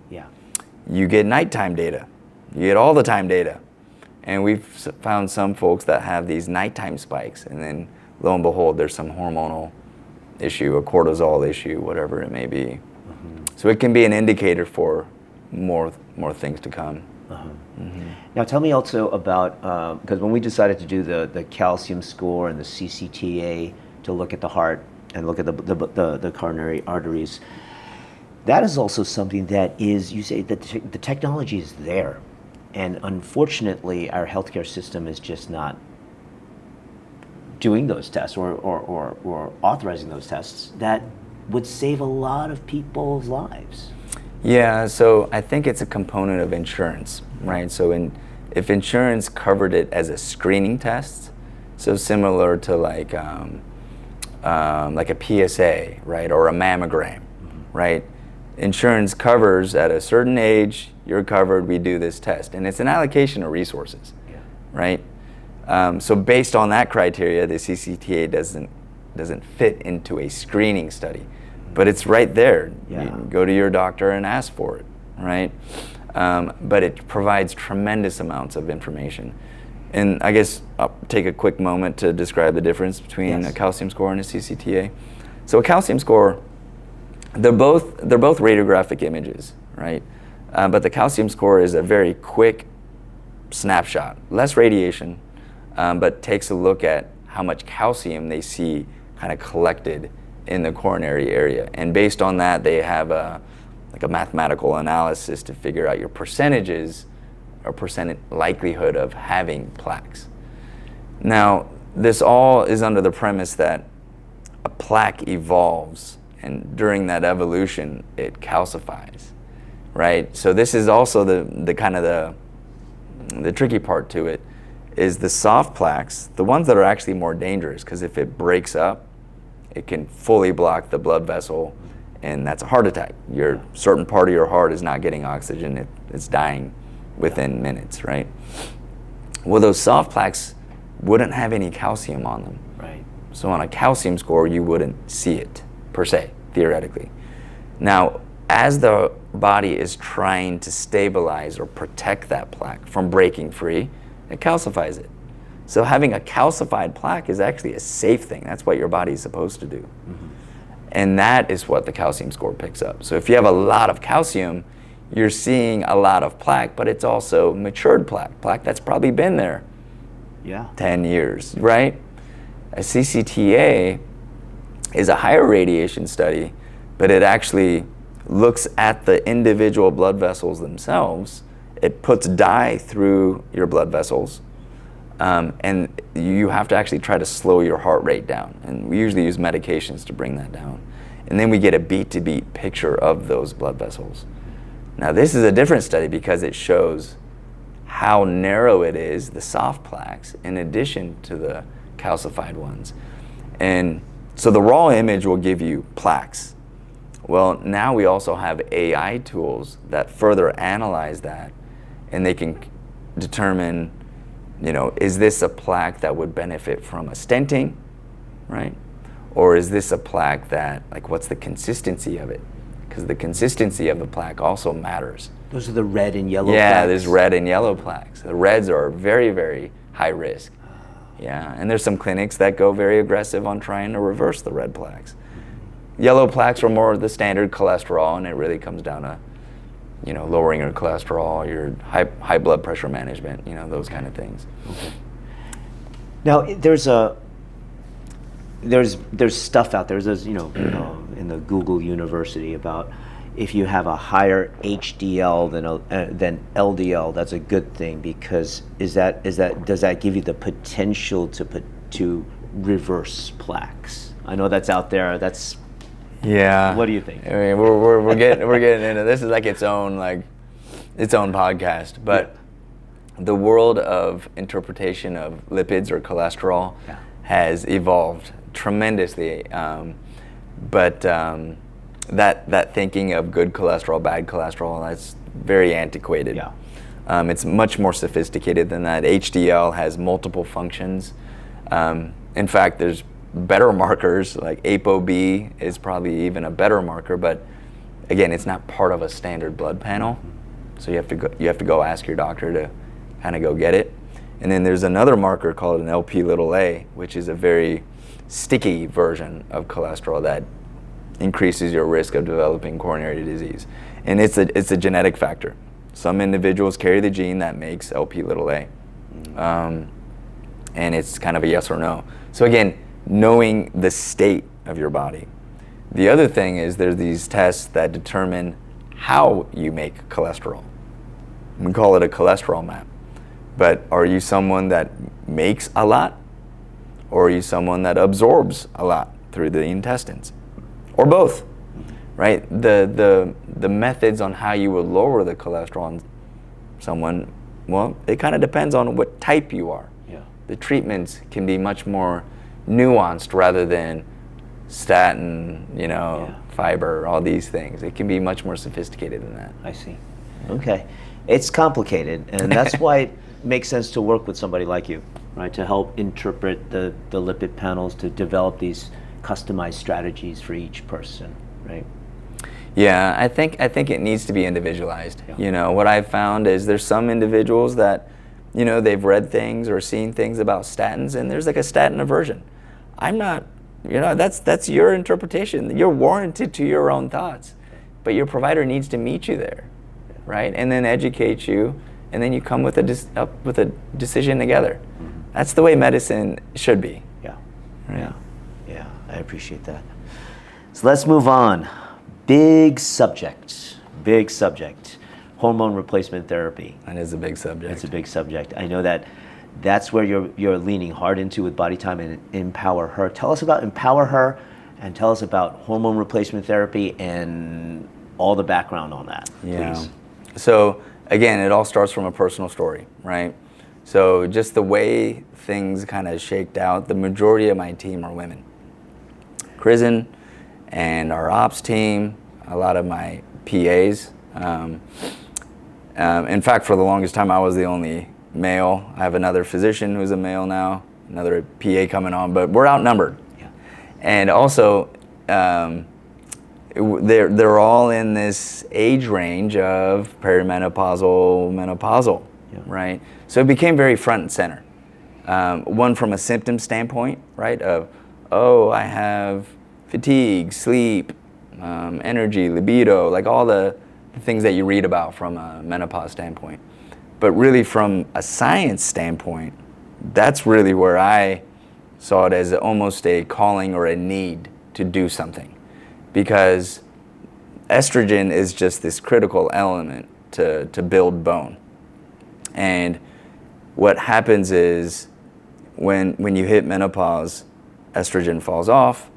Speaker 3: you get nighttime data. You get all the time data. And we've found some folks that have these nighttime spikes, and then lo and behold, there's some hormonal issue, a cortisol issue, whatever it may be. So it can be an indicator for more things to come.
Speaker 2: Now tell me also about, because when we decided to do the calcium score and the CCTA to look at the heart and look at the coronary arteries, that is also something that is, you say that the technology is there, and unfortunately our healthcare system is just not doing those tests or authorizing those tests that would save a lot of people's lives.
Speaker 3: Yeah, so I think it's a component of insurance, right? So if insurance covered it as a screening test, so similar to like a PSA, right, or a mammogram, right? Insurance covers at a certain age, you're covered, we do this test. And it's an allocation of resources, right? So based on that criteria, the CCTA doesn't fit into a screening study. But it's right there. You can go to your doctor and ask for it, right? But it provides tremendous amounts of information. And I guess I'll take a quick moment to describe the difference between a calcium score and a CCTA. So a calcium score they're both radiographic images, right? But the calcium score is a very quick snapshot, less radiation, but takes a look at how much calcium they see kind of collected in the coronary area. And based on that, they have a mathematical analysis to figure out your percentages or percent likelihood of having plaques. Now, this all is under the premise that a plaque evolves, and during that evolution, it calcifies, right? So this is also the kind of the tricky part to it, is the soft plaques, the ones that are actually more dangerous, because if it breaks up, it can fully block the blood vessel, and that's a heart attack. Your certain part of your heart is not getting oxygen, it's dying within minutes, right? Well, those soft plaques wouldn't have any calcium on them.
Speaker 2: Right.
Speaker 3: So on a calcium score, you wouldn't see it, per se, theoretically. Now, as the body is trying to stabilize or protect that plaque from breaking free, it calcifies it. So having a calcified plaque is actually a safe thing. That's what your body is supposed to do. Mm-hmm. And that is what the calcium score picks up. So if you have a lot of calcium, you're seeing a lot of plaque, but it's also matured plaque that's probably been there 10 years, right? A CCTA is a higher radiation study, but it actually looks at the individual blood vessels themselves. It puts dye through your blood vessels, and you have to actually try to slow your heart rate down. And we usually use medications to bring that down. And then we get a beat-to-beat picture of those blood vessels. Now, this is a different study because it shows how narrow it is, the soft plaques, in addition to the calcified ones. And so the raw image will give you plaques. Well, now we also have AI tools that further analyze that, and they can determine, is this a plaque that would benefit from a stenting, right? Or is this a plaque that, what's the consistency of it? Because the consistency of the plaque also matters.
Speaker 2: Those are the red and yellow plaques?
Speaker 3: Yeah, there's red and yellow plaques. The reds are very, very high risk. Yeah, and there's some clinics that go very aggressive on trying to reverse the red plaques. Yellow plaques are more the standard cholesterol, and it really comes down to, lowering your cholesterol, your high blood pressure management, those kind of things.
Speaker 2: Okay. Now, there's stuff out there. There's in the Google University about if you have a higher HDL than LDL, that's a good thing, because does that give you the potential to reverse plaques? I know that's out there.
Speaker 3: Yeah.
Speaker 2: What do you think?
Speaker 3: I mean, we're getting into this. Is like its own podcast, but the world of interpretation of lipids or cholesterol has evolved tremendously. But that thinking of good cholesterol, bad cholesterol, that's very antiquated.
Speaker 2: Yeah.
Speaker 3: It's much more sophisticated than that. HDL has multiple functions. In fact, there's better markers, like ApoB is probably even a better marker, but again, it's not part of a standard blood panel. So you have to go ask your doctor to kind of go get it. And then there's another marker called an Lp(a), which is a very sticky version of cholesterol that increases your risk of developing coronary disease. And it's a genetic factor. Some individuals carry the gene that makes Lp(a). And it's kind of a yes or no. So again, knowing the state of your body. The other thing is there's these tests that determine how you make cholesterol. We call it a cholesterol map. But are you someone that makes a lot? Or are you someone that absorbs a lot through the intestines? Or both, right? The methods on how you would lower the cholesterol in someone, well, it kind of depends on what type you are.
Speaker 2: Yeah.
Speaker 3: The treatments can be much more nuanced rather than statin, fiber, all these things. It can be much more sophisticated than that.
Speaker 2: I see. Okay. It's complicated, and that's why it makes sense to work with somebody like you, right? To help interpret the lipid panels, to develop these customized strategies for each person, right?
Speaker 3: Yeah, I think it needs to be individualized.
Speaker 2: Yeah.
Speaker 3: What I've found is there's some individuals that, they've read things or seen things about statins, and there's like a statin aversion. I'm not That's your interpretation. You're warranted to your own thoughts, but your provider needs to meet you there, right? And then educate you, and then you come with up with a decision together. That's the way medicine should be.
Speaker 2: Yeah.
Speaker 3: Right?
Speaker 2: Yeah. I appreciate that. So let's move on. Big subject. Hormone replacement therapy.
Speaker 3: That is a big subject.
Speaker 2: It's a big subject. I know that's where you're leaning hard into with BodyTime and EmpowerHer. Tell us about EmpowerHer, and tell us about hormone replacement therapy and all the background on that, please.
Speaker 3: So again, it all starts from a personal story, right? So just the way things kind of shaked out, the majority of my team are women. Prison and our ops team, a lot of my PAs. In fact, for the longest time, I was the only male. I have another physician who's a male now, another PA coming on, but we're outnumbered.
Speaker 2: Yeah.
Speaker 3: And also, they're all in this age range of perimenopausal, menopausal, right? So it became very front and center. One from a symptom standpoint, right? I have fatigue, sleep, energy, libido, like all the things that you read about from a menopause standpoint. But really from a science standpoint, that's really where I saw it as almost a calling or a need to do something. Because estrogen is just this critical element to build bone. And what happens is when you hit menopause, estrogen falls off,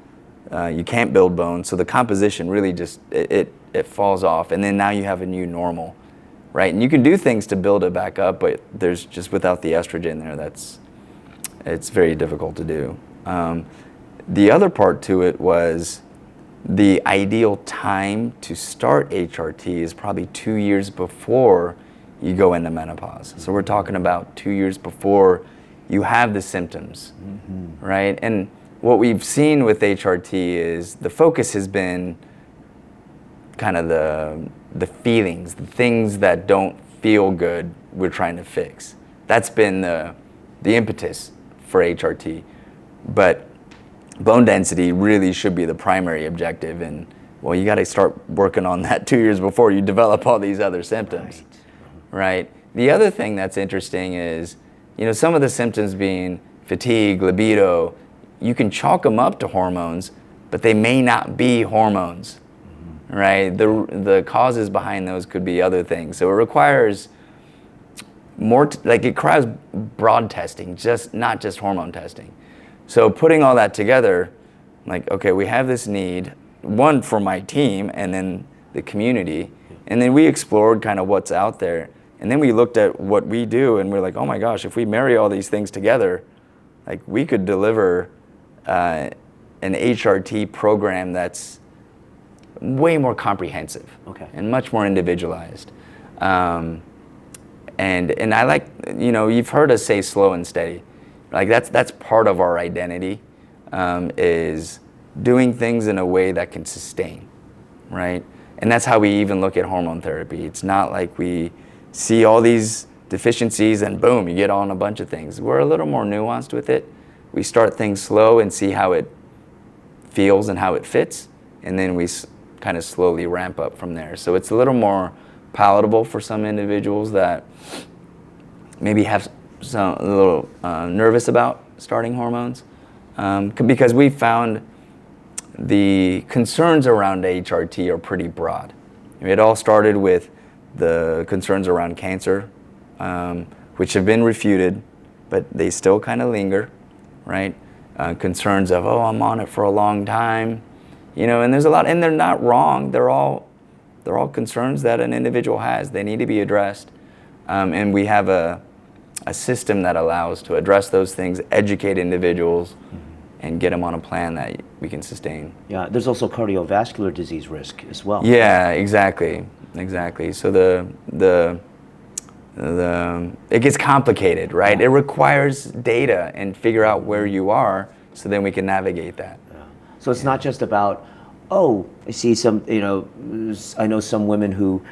Speaker 3: you can't build bone, so the composition really just, it falls off, and then now you have a new normal, right? And you can do things to build it back up, but there's just, without the estrogen there, it's very difficult to do. The other part to it was the ideal time to start HRT is probably 2 years before you go into menopause. So we're talking about 2 years before you have the symptoms, right? And what we've seen with HRT is the focus has been kind of the feelings, the things that don't feel good, we're trying to fix. That's been the impetus for HRT. But bone density really should be the primary objective, and well, you got to start working on that 2 years before you develop all these other symptoms, right? The other thing that's interesting is, some of the symptoms being fatigue, libido, you can chalk them up to hormones, but they may not be hormones, right? The causes behind those could be other things. So it requires more, it requires broad testing, not just hormone testing. So putting all that together, okay, we have this need, one for my team and then the community, and then we explored kind of what's out there, and then we looked at what we do, and we're like, oh my gosh, if we marry all these things together, we could deliver an HRT program that's way more comprehensive, and much more individualized. And I like, you've heard us say slow and steady. That's part of our identity, is doing things in a way that can sustain, right? And that's how we even look at hormone therapy. It's not like we see all these deficiencies and boom, you get on a bunch of things. We're a little more nuanced with it. We start things slow and see how it feels and how it fits, and then we kind of slowly ramp up from there. So it's a little more palatable for some individuals that maybe have a little nervous about starting hormones, because we found the concerns around HRT are pretty broad. It all started with the concerns around cancer, which have been refuted, but they still kind of linger, right? Concerns of, I'm on it for a long time, and there's a lot, and they're not wrong. They're all concerns that an individual has. They need to be addressed, and we have a system that allows to address those things, educate individuals, and get them on a plan that we can sustain.
Speaker 2: Yeah, there's also cardiovascular disease risk as well.
Speaker 3: Yeah, exactly. So it gets complicated, right? It requires data and figure out where you are, so then we can navigate that.
Speaker 2: So it's not just about, I see some, I know some women who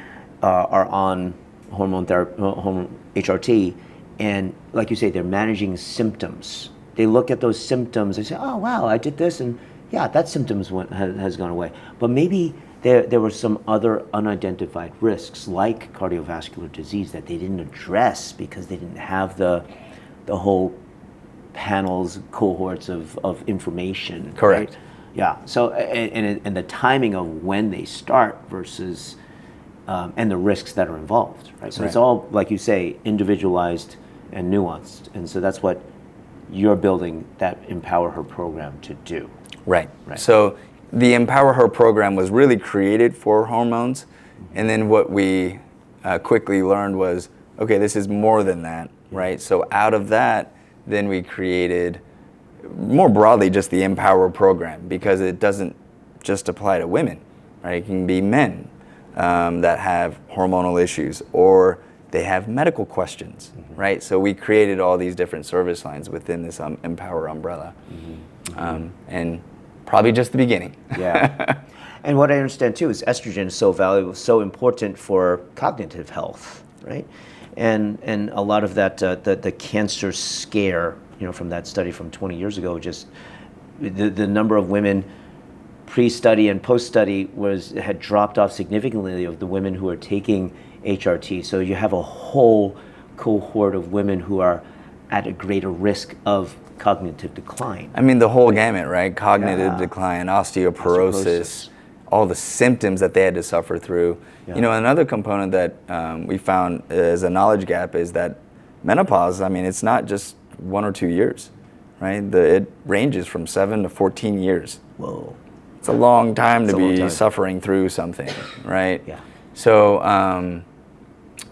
Speaker 2: are on hormone therapy, hormone HRT, and like you say, they're managing symptoms, they look at those symptoms, they say, oh wow, I did this, and yeah, that symptoms has gone away. But maybe there were some other unidentified risks like cardiovascular disease that they didn't address because they didn't have the whole panels, cohorts of information.
Speaker 3: Correct.
Speaker 2: Right? Yeah. So and the timing of when they start versus and the risks that are involved. Right. So it's all, like you say, individualized and nuanced. And so that's what you're building that EmpowerHer program to do.
Speaker 3: Right. So the EmpowerHer program was really created for hormones, and then what we quickly learned was, okay, this is more than that, right? So out of that, then we created more broadly just the Empower program, because it doesn't just apply to women, right? It can be men that have hormonal issues, or they have medical questions, right? So we created all these different service lines within this Empower umbrella. And probably just the beginning.
Speaker 2: Yeah. And what I understand too is estrogen is so valuable, so important for cognitive health, right? And a lot of that, the cancer scare, from that study from 20 years ago, just the number of women pre-study and post-study had dropped off significantly of the women who are taking HRT. So you have a whole cohort of women who are at a greater risk of cognitive decline.
Speaker 3: I mean, the whole gamut, right? Cognitive decline, osteoporosis, all the symptoms that they had to suffer through.
Speaker 2: Yeah.
Speaker 3: Another component that we found as a knowledge gap is that menopause, I mean, it's not just 1 or 2 years, right? It ranges from 7 to 14 years.
Speaker 2: Whoa.
Speaker 3: It's a long time to be suffering through something, right?
Speaker 2: Yeah.
Speaker 3: So,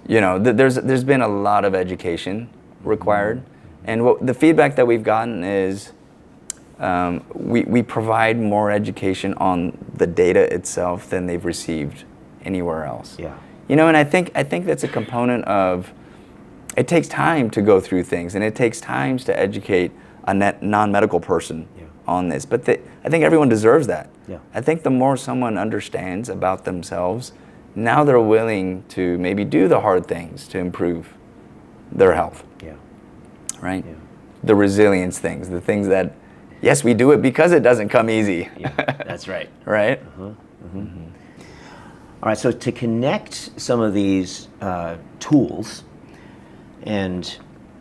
Speaker 3: there's been a lot of education required. And the feedback that we've gotten is we provide more education on the data itself than they've received anywhere else.
Speaker 2: Yeah.
Speaker 3: And I think that's a component of, it takes time to go through things, and it takes time to educate a non-medical person on this. But I think everyone deserves that.
Speaker 2: Yeah.
Speaker 3: I think the more someone understands about themselves, now they're willing to maybe do the hard things to improve their health.
Speaker 2: Yeah.
Speaker 3: Right?
Speaker 2: Yeah.
Speaker 3: The resilience things, the things that, yes, we do it because it doesn't come easy.
Speaker 2: Yeah, that's right.
Speaker 3: Right?
Speaker 2: All right, so to connect some of these tools and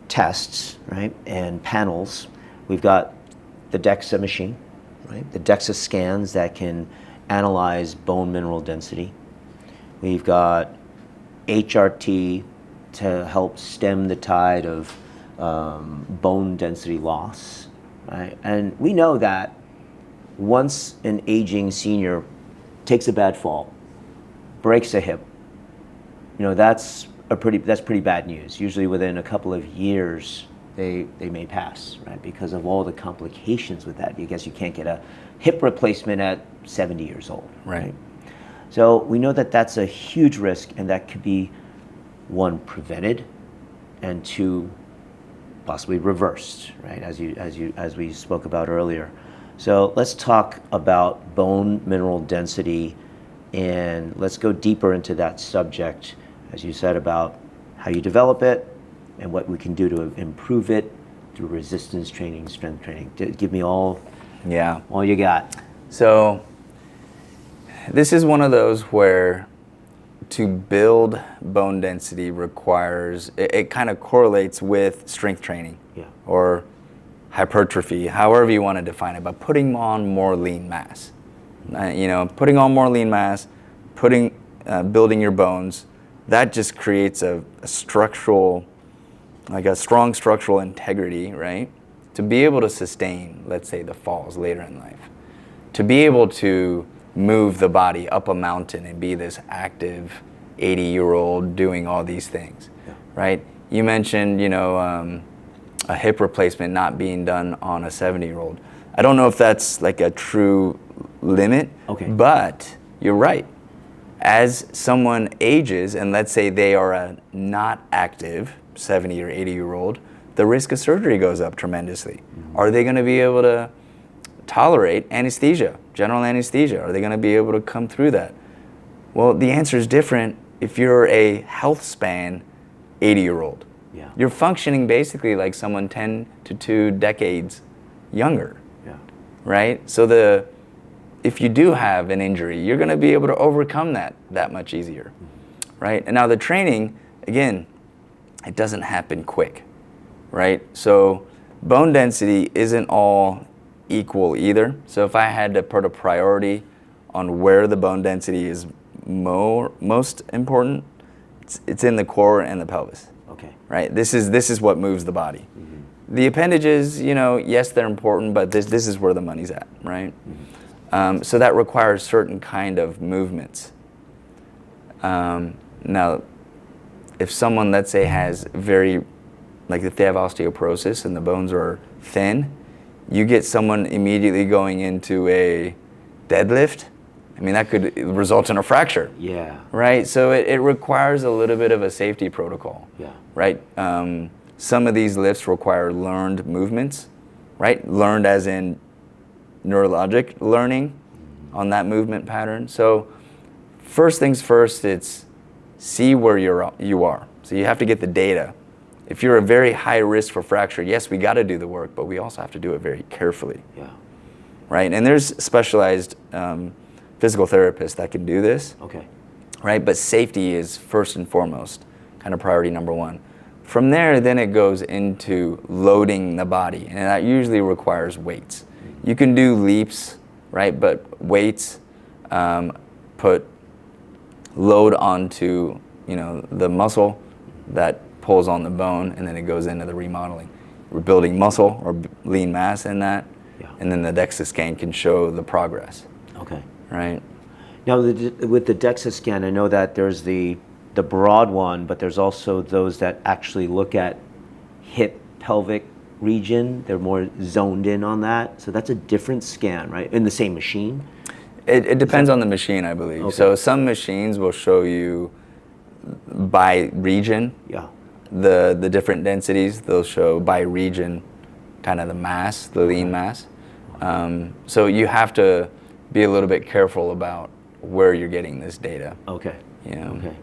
Speaker 2: tests, right, and panels, we've got the DEXA machine, right? The DEXA scans that can analyze bone mineral density. We've got HRT to help stem the tide of bone density loss, right? And we know that once an aging senior takes a bad fall, breaks a hip, that's pretty bad news. Usually within a couple of years, they may pass, right? Because of all the complications with that. I guess you can't get a hip replacement at 70 years old, right? So we know that that's a huge risk, and that could be, 1, prevented, and 2, possibly reversed, right? As we spoke about earlier. So let's talk about bone mineral density, and let's go deeper into that subject, as you said, about how you develop it and what we can do to improve it through resistance training, strength training. Give me all you got.
Speaker 3: So this is one of those where to build bone density requires, it kind of correlates with strength training or hypertrophy, however you want to define it, but putting on more lean mass. Putting on more lean mass, building your bones, that just creates a structural, like a strong structural integrity, right? To be able to sustain, let's say, the falls later in life. To be able to move the body up a mountain and be this active 80-year-old doing all these things, right? You mentioned, a hip replacement not being done on a 70-year-old. I don't know if that's like a true limit, but you're right. As someone ages, and let's say they are a not active 70 or 80-year-old, the risk of surgery goes up tremendously. Are they going to be able to tolerate anesthesia, general anesthesia? Are they going to be able to come through that? Well, the answer is different if you're a health span 80-year-old,
Speaker 2: Yeah.
Speaker 3: You're functioning basically like someone 10 to 2 decades younger,
Speaker 2: Yeah.
Speaker 3: right? So if you do have an injury, you're going to be able to overcome that much easier, right? And now the training, again, it doesn't happen quick, right? So bone density isn't all equal either. So if I had to put a priority on where the bone density is most important, it's in the core and the pelvis.
Speaker 2: Okay.
Speaker 3: Right? This is what moves the body. The appendages, yes, they're important, but this is where the money's at, right? So that requires certain kind of movements. Now, if someone, let's say, has if they have osteoporosis and the bones are thin, you get someone immediately going into a deadlift, I mean, that could result in a fracture.
Speaker 2: Yeah.
Speaker 3: Right? So it requires a little bit of a safety protocol.
Speaker 2: Yeah.
Speaker 3: Right? Some of these lifts require learned movements, right? Learned as in neurologic learning on that movement pattern. So first things first, it's see where you are. So you have to get the data. If you're a very high risk for fracture, yes, we got to do the work, but we also have to do it very carefully.
Speaker 2: Yeah.
Speaker 3: Right? And there's specialized physical therapists that can do this.
Speaker 2: Okay.
Speaker 3: Right? But safety is first and foremost, kind of priority number one. From there, then it goes into loading the body, and that usually requires weights. You can do leaps, right? But weights put load onto, the muscle that pulls on the bone, and then it goes into the remodeling. We're building muscle or lean mass in that, and then the DEXA scan can show the progress.
Speaker 2: Okay.
Speaker 3: Right?
Speaker 2: Now, with the DEXA scan, I know that there's the broad one, but there's also those that actually look at hip pelvic region. They're more zoned in on that. So that's a different scan, right? In the same machine?
Speaker 3: It depends on the machine, I believe.
Speaker 2: Okay.
Speaker 3: So some machines will show you by region.
Speaker 2: Yeah.
Speaker 3: The different densities. They'll show by region kind of the mass, the lean mass. So you have to be a little bit careful about where you're getting this data.
Speaker 2: Okay.
Speaker 3: Yeah.
Speaker 2: Okay.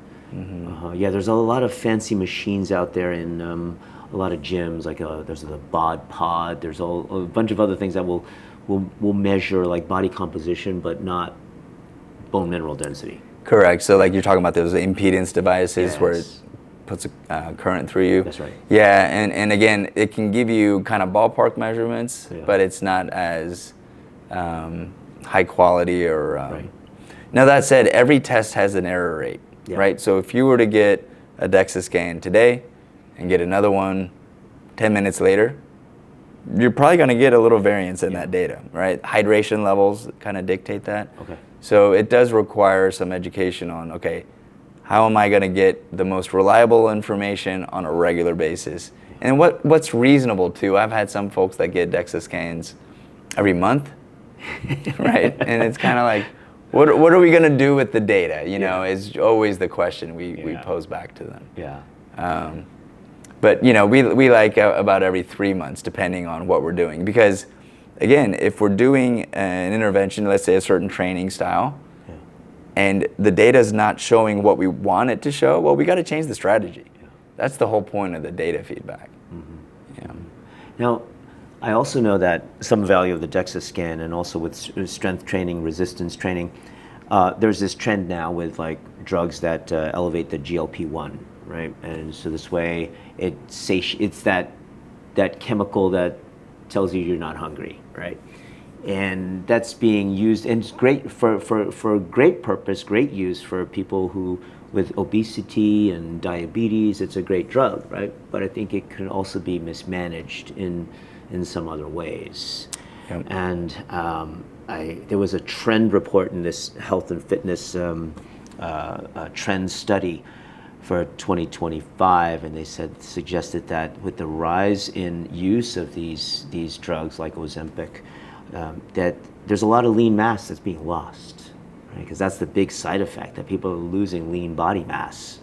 Speaker 2: Yeah, there's a lot of fancy machines out there in a lot of gyms. Like there's the Bod Pod. There's a bunch of other things that will measure like body composition, but not bone mineral density.
Speaker 3: Correct. So like you're talking about those impedance devices where it puts a current through you.
Speaker 2: That's right.
Speaker 3: Yeah, and again, it can give you kind of ballpark measurements,
Speaker 2: Yeah.
Speaker 3: but it's not as high quality or.
Speaker 2: Right.
Speaker 3: Now that said, every test has an error rate, right? So if you were to get a DEXA scan today and get another one 10 minutes later, you're probably going to get a little variance in that data, right? Hydration levels kind of dictate that.
Speaker 2: Okay.
Speaker 3: So it does require some education on, okay, how am I going to get the most reliable information on a regular basis? And what's reasonable too. I've had some folks that get DEXA scans every month, right? And it's kind of like, what are we going to do with the data? Is always the question we pose back to them.
Speaker 2: Yeah.
Speaker 3: But we like about every 3 months, depending on what we're doing. Because again, if we're doing an intervention, let's say a certain training style, and the data is not showing what we want it to show, well, we got to change the strategy. That's the whole point of the data feedback. Yeah.
Speaker 2: Now, I also know that some value of the DEXA scan, and also with strength training, resistance training, there's this trend now with like drugs that elevate the GLP-1, right? And so this way, it's that chemical that tells you you're not hungry, right? And that's being used, and it's great for great purpose, great use for people who with obesity and diabetes. It's a great drug, right? But I think it can also be mismanaged in some other ways.
Speaker 3: Yep.
Speaker 2: And there was a trend report in this health and fitness trend study for 2025, and they suggested that with the rise in use of these drugs like Ozempic, that there's a lot of lean mass that's being lost, right? Because that's the big side effect, that people are losing lean body mass.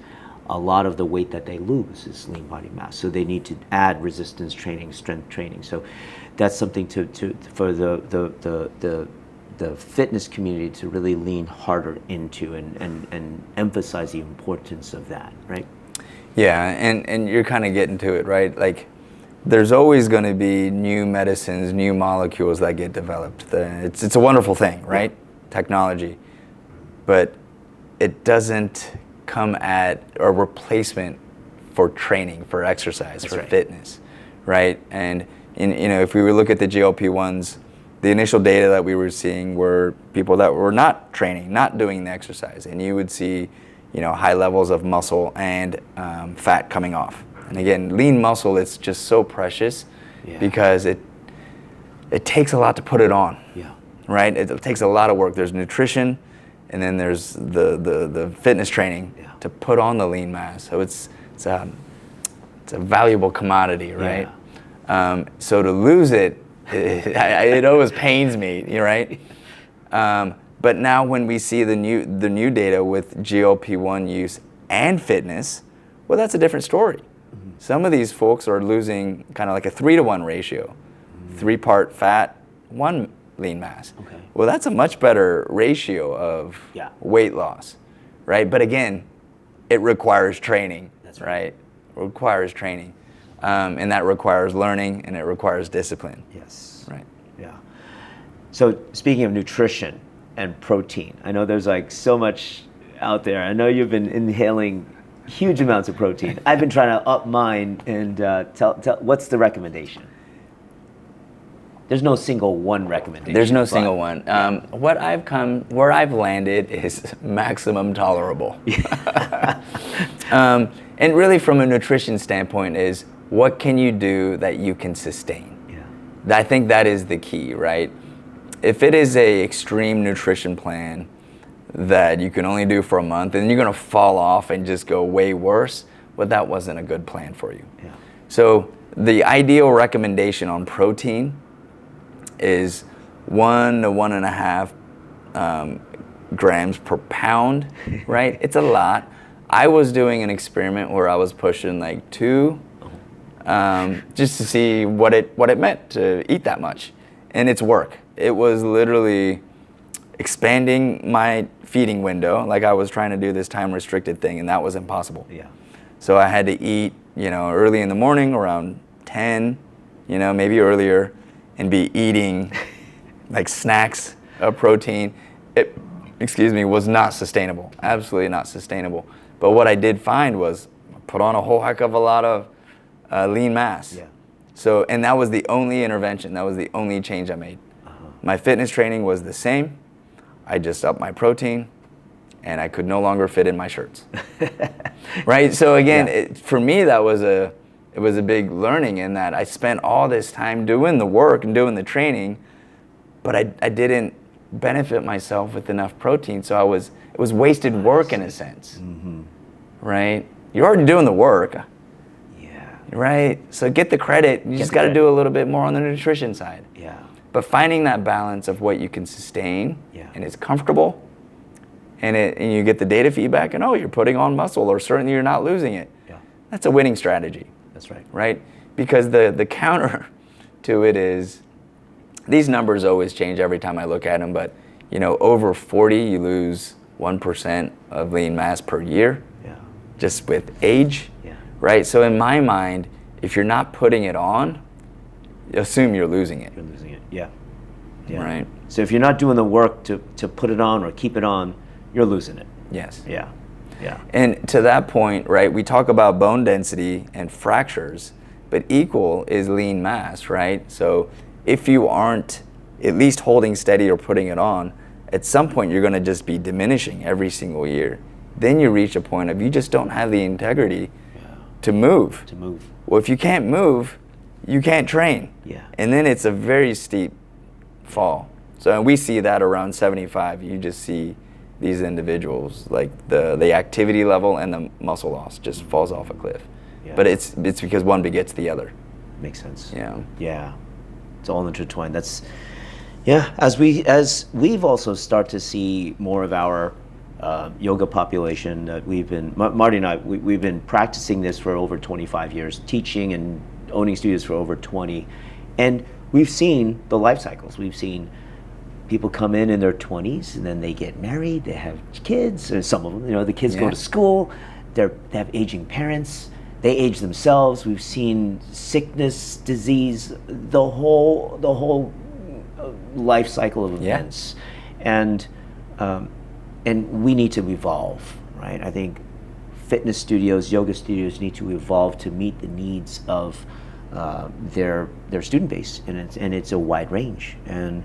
Speaker 2: A lot of the weight that they lose is lean body mass, so they need to add resistance training, strength training. So that's something for the fitness community to really lean harder into and emphasize the importance of that, right?
Speaker 3: Yeah, and you're kind of getting to it, right? Like, there's always going to be new medicines, new molecules that get developed. It's a wonderful thing, right? Technology. But it doesn't come at a replacement for training, for exercise, for fitness, right? And if we look at the GLP-1s, the initial data that we were seeing were people that were not training, not doing the exercise, and you would see, high levels of muscle and fat coming off. And again, lean muscle, it's just so precious because it takes a lot to put it on, right? It takes a lot of work. There's nutrition, and then there's the fitness training to put on the lean mass. So it's a valuable commodity, right? So to lose it, it always pains me, right? But now when we see the new data with GLP-1 use and fitness, well, that's a different story. Some of these folks are losing kind of like a 3-to-1 ratio, 3-part fat, 1 lean mass.
Speaker 2: Okay.
Speaker 3: Well, that's a much better ratio of weight loss, right? But again, it requires training, right? It requires training. And that requires learning, and it requires discipline.
Speaker 2: Yes.
Speaker 3: Right.
Speaker 2: Yeah. So speaking of nutrition and protein, I know there's like so much out there. I know you've been inhaling huge amounts of protein. I've been trying to up mine, and tell what's the recommendation? There's no single one recommendation.
Speaker 3: There's no single one. Where I've landed is maximum tolerable. And really from a nutrition standpoint is, what can you do that you can sustain? I think that is the key, right? If it is a extreme nutrition plan that you can only do for a month and you're gonna fall off and just go way worse, well, that wasn't a good plan for you. So the ideal recommendation on protein is 1 to 1.5 grams per pound, right? It's a lot. I was doing an experiment where I was pushing like 2, just to see what it meant to eat that much, and it's work. It was literally expanding my feeding window, like I was trying to do this time restricted thing, and that was impossible. So I had to eat, early in the morning around 10, maybe earlier, and be eating like snacks of protein. It, was not sustainable. Absolutely not sustainable. But what I did find was put on a whole heck of a lot of lean mass. So, and that was the only intervention. That was the only change I made. My fitness training was the same. I just upped my protein, and I could no longer fit in my shirts. Right? So again, for me, it was a big learning in that I spent all this time doing the work and doing the training, but I didn't benefit myself with enough protein. So it was wasted work in a sense. Right? You're already doing the work. Right? So get the credit. You just got to do a little bit more on the nutrition side. But finding that balance of what you can sustain and it's comfortable, and you get the data feedback, and you're putting on muscle, or certainly you're not losing it. That's a winning strategy.
Speaker 2: That's right.
Speaker 3: Right? Because the counter to it is, these numbers always change every time I look at them, but over 40, you lose 1% of lean mass per year, just with age. Right? So in my mind, if you're not putting it on, assume you're losing it.
Speaker 2: You're losing it.
Speaker 3: Right?
Speaker 2: So if you're not doing the work to put it on or keep it on, you're losing it.
Speaker 3: Yes.
Speaker 2: Yeah.
Speaker 3: And to that point, right, we talk about bone density and fractures, but equal is lean mass, right? So if you aren't at least holding steady or putting it on, at some point you're going to just be diminishing every single year. Then you reach a point of you just don't have the integrity to move. Well, if you can't move, you can't train. And then it's a very steep fall. So we see that around 75. You just see these individuals, like the activity level and the muscle loss just falls off a cliff. But it's because one begets the other.
Speaker 2: Makes sense.
Speaker 3: Yeah.
Speaker 2: It's all intertwined. That's as we've also start to see more of our yoga population that Marty and I, we've been practicing this for over 25 years, teaching and owning studios for over 20. And we've seen the life cycles. We've seen people come in their 20s, and then they get married, they have kids, and some of them, the kids go to school, they have aging parents. They age themselves. We've seen sickness, disease, the whole life cycle of events, and we need to evolve, right? I think fitness studios, yoga studios need to evolve to meet the needs of their student base, and it's a wide range. And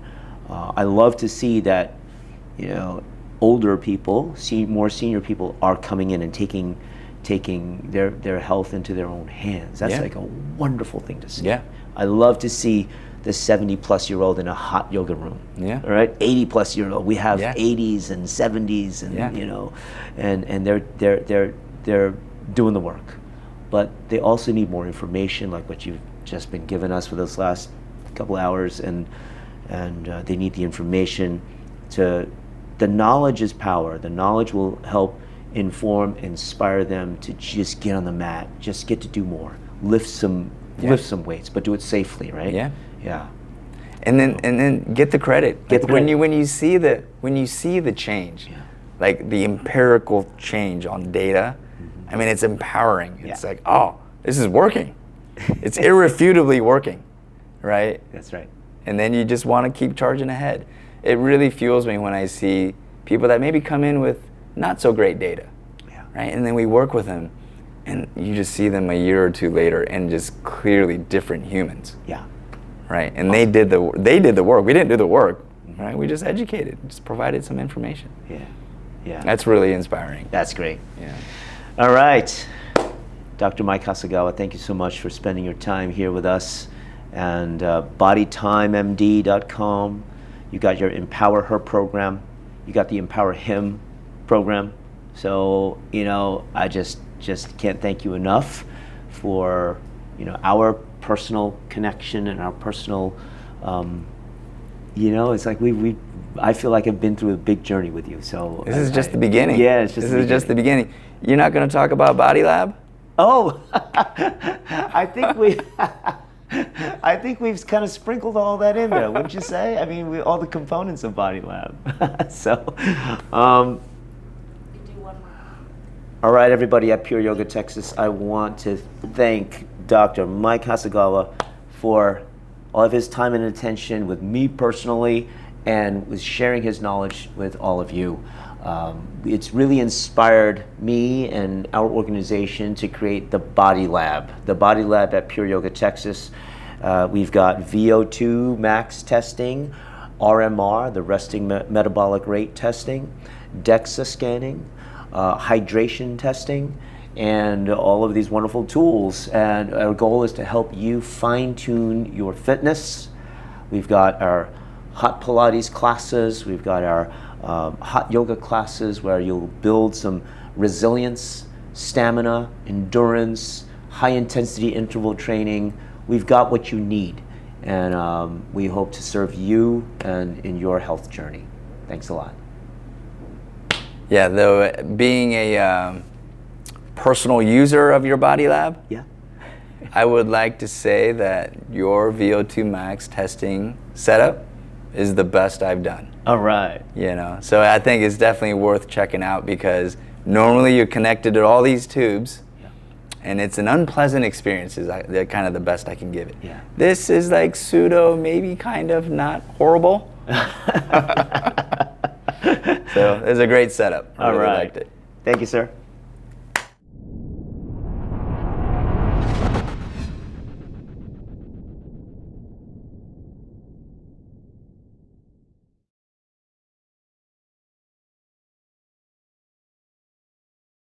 Speaker 2: I love to see that, older people, more senior people are coming in and taking their health into their own hands. That's like a wonderful thing to see.
Speaker 3: Yeah.
Speaker 2: I love to see the 70-plus-year-old in a hot yoga room.
Speaker 3: Yeah.
Speaker 2: All right, 80-plus-year-old. We have 80s and 70s, and and they're doing the work, but they also need more information, like what you've just been giving us for those last couple hours, and they need the information the knowledge is power. The knowledge will help inform, inspire them to just get on the mat, just get to do more, lift some weights, but do it safely, right? Yeah.
Speaker 3: And then get the credit. When you see the change, like the empirical change on data, I mean, it's empowering. It's like, oh, this is working. It's irrefutably working, right?
Speaker 2: That's right.
Speaker 3: And then you just want to keep charging ahead. It really fuels me when I see people that maybe come in with not so great data, right? And then we work with them, and you just see them a year or two later, and just clearly different humans.
Speaker 2: Yeah.
Speaker 3: Right. And they did the work. We didn't do the work, right? We just educated, just provided some information.
Speaker 2: Yeah.
Speaker 3: That's really inspiring.
Speaker 2: That's great.
Speaker 3: Yeah.
Speaker 2: All right, Dr. Mike Hasegawa, thank you so much for spending your time here with us. And BodyTimeMD.com. You got your EmpowerHer program. You got the EmpowerHim program. So, I just can't thank you enough for, our personal connection and our personal, it's like I feel like I've been through a big journey with you. So
Speaker 3: this is just the beginning.
Speaker 2: Yeah, it's just
Speaker 3: just the beginning. You're not going to talk about BodyLab?
Speaker 2: Oh, I think we've kind of sprinkled all that in there, wouldn't you say? I mean, all the components of BodyLab. So, all right, everybody at Pure Yoga Texas, I want to thank Dr. Mike Hasegawa for all of his time and attention with me personally, and with sharing his knowledge with all of you. It's really inspired me and our organization to create the BodyLab. The BodyLab at Pure Yoga Texas. We've got VO2 Max testing, RMR, the resting metabolic rate testing, DEXA scanning, hydration testing, and all of these wonderful tools. And our goal is to help you fine-tune your fitness. We've got our hot Pilates classes. We've got our hot yoga classes where you'll build some resilience, stamina, endurance, high-intensity interval training. We've got what you need, and we hope to serve you and in your health journey. Thanks a lot.
Speaker 3: Yeah, though being a personal user of your BodyLab, I would like to say that your VO2 Max testing setup is the best I've done.
Speaker 2: All right.
Speaker 3: So I think it's definitely worth checking out, because normally you're connected to all these tubes, and it's an unpleasant experience. Is kind of the best I can give it.
Speaker 2: Yeah.
Speaker 3: This is like pseudo, maybe kind of not horrible. So it's a great setup. I really liked it.
Speaker 2: Thank you, sir.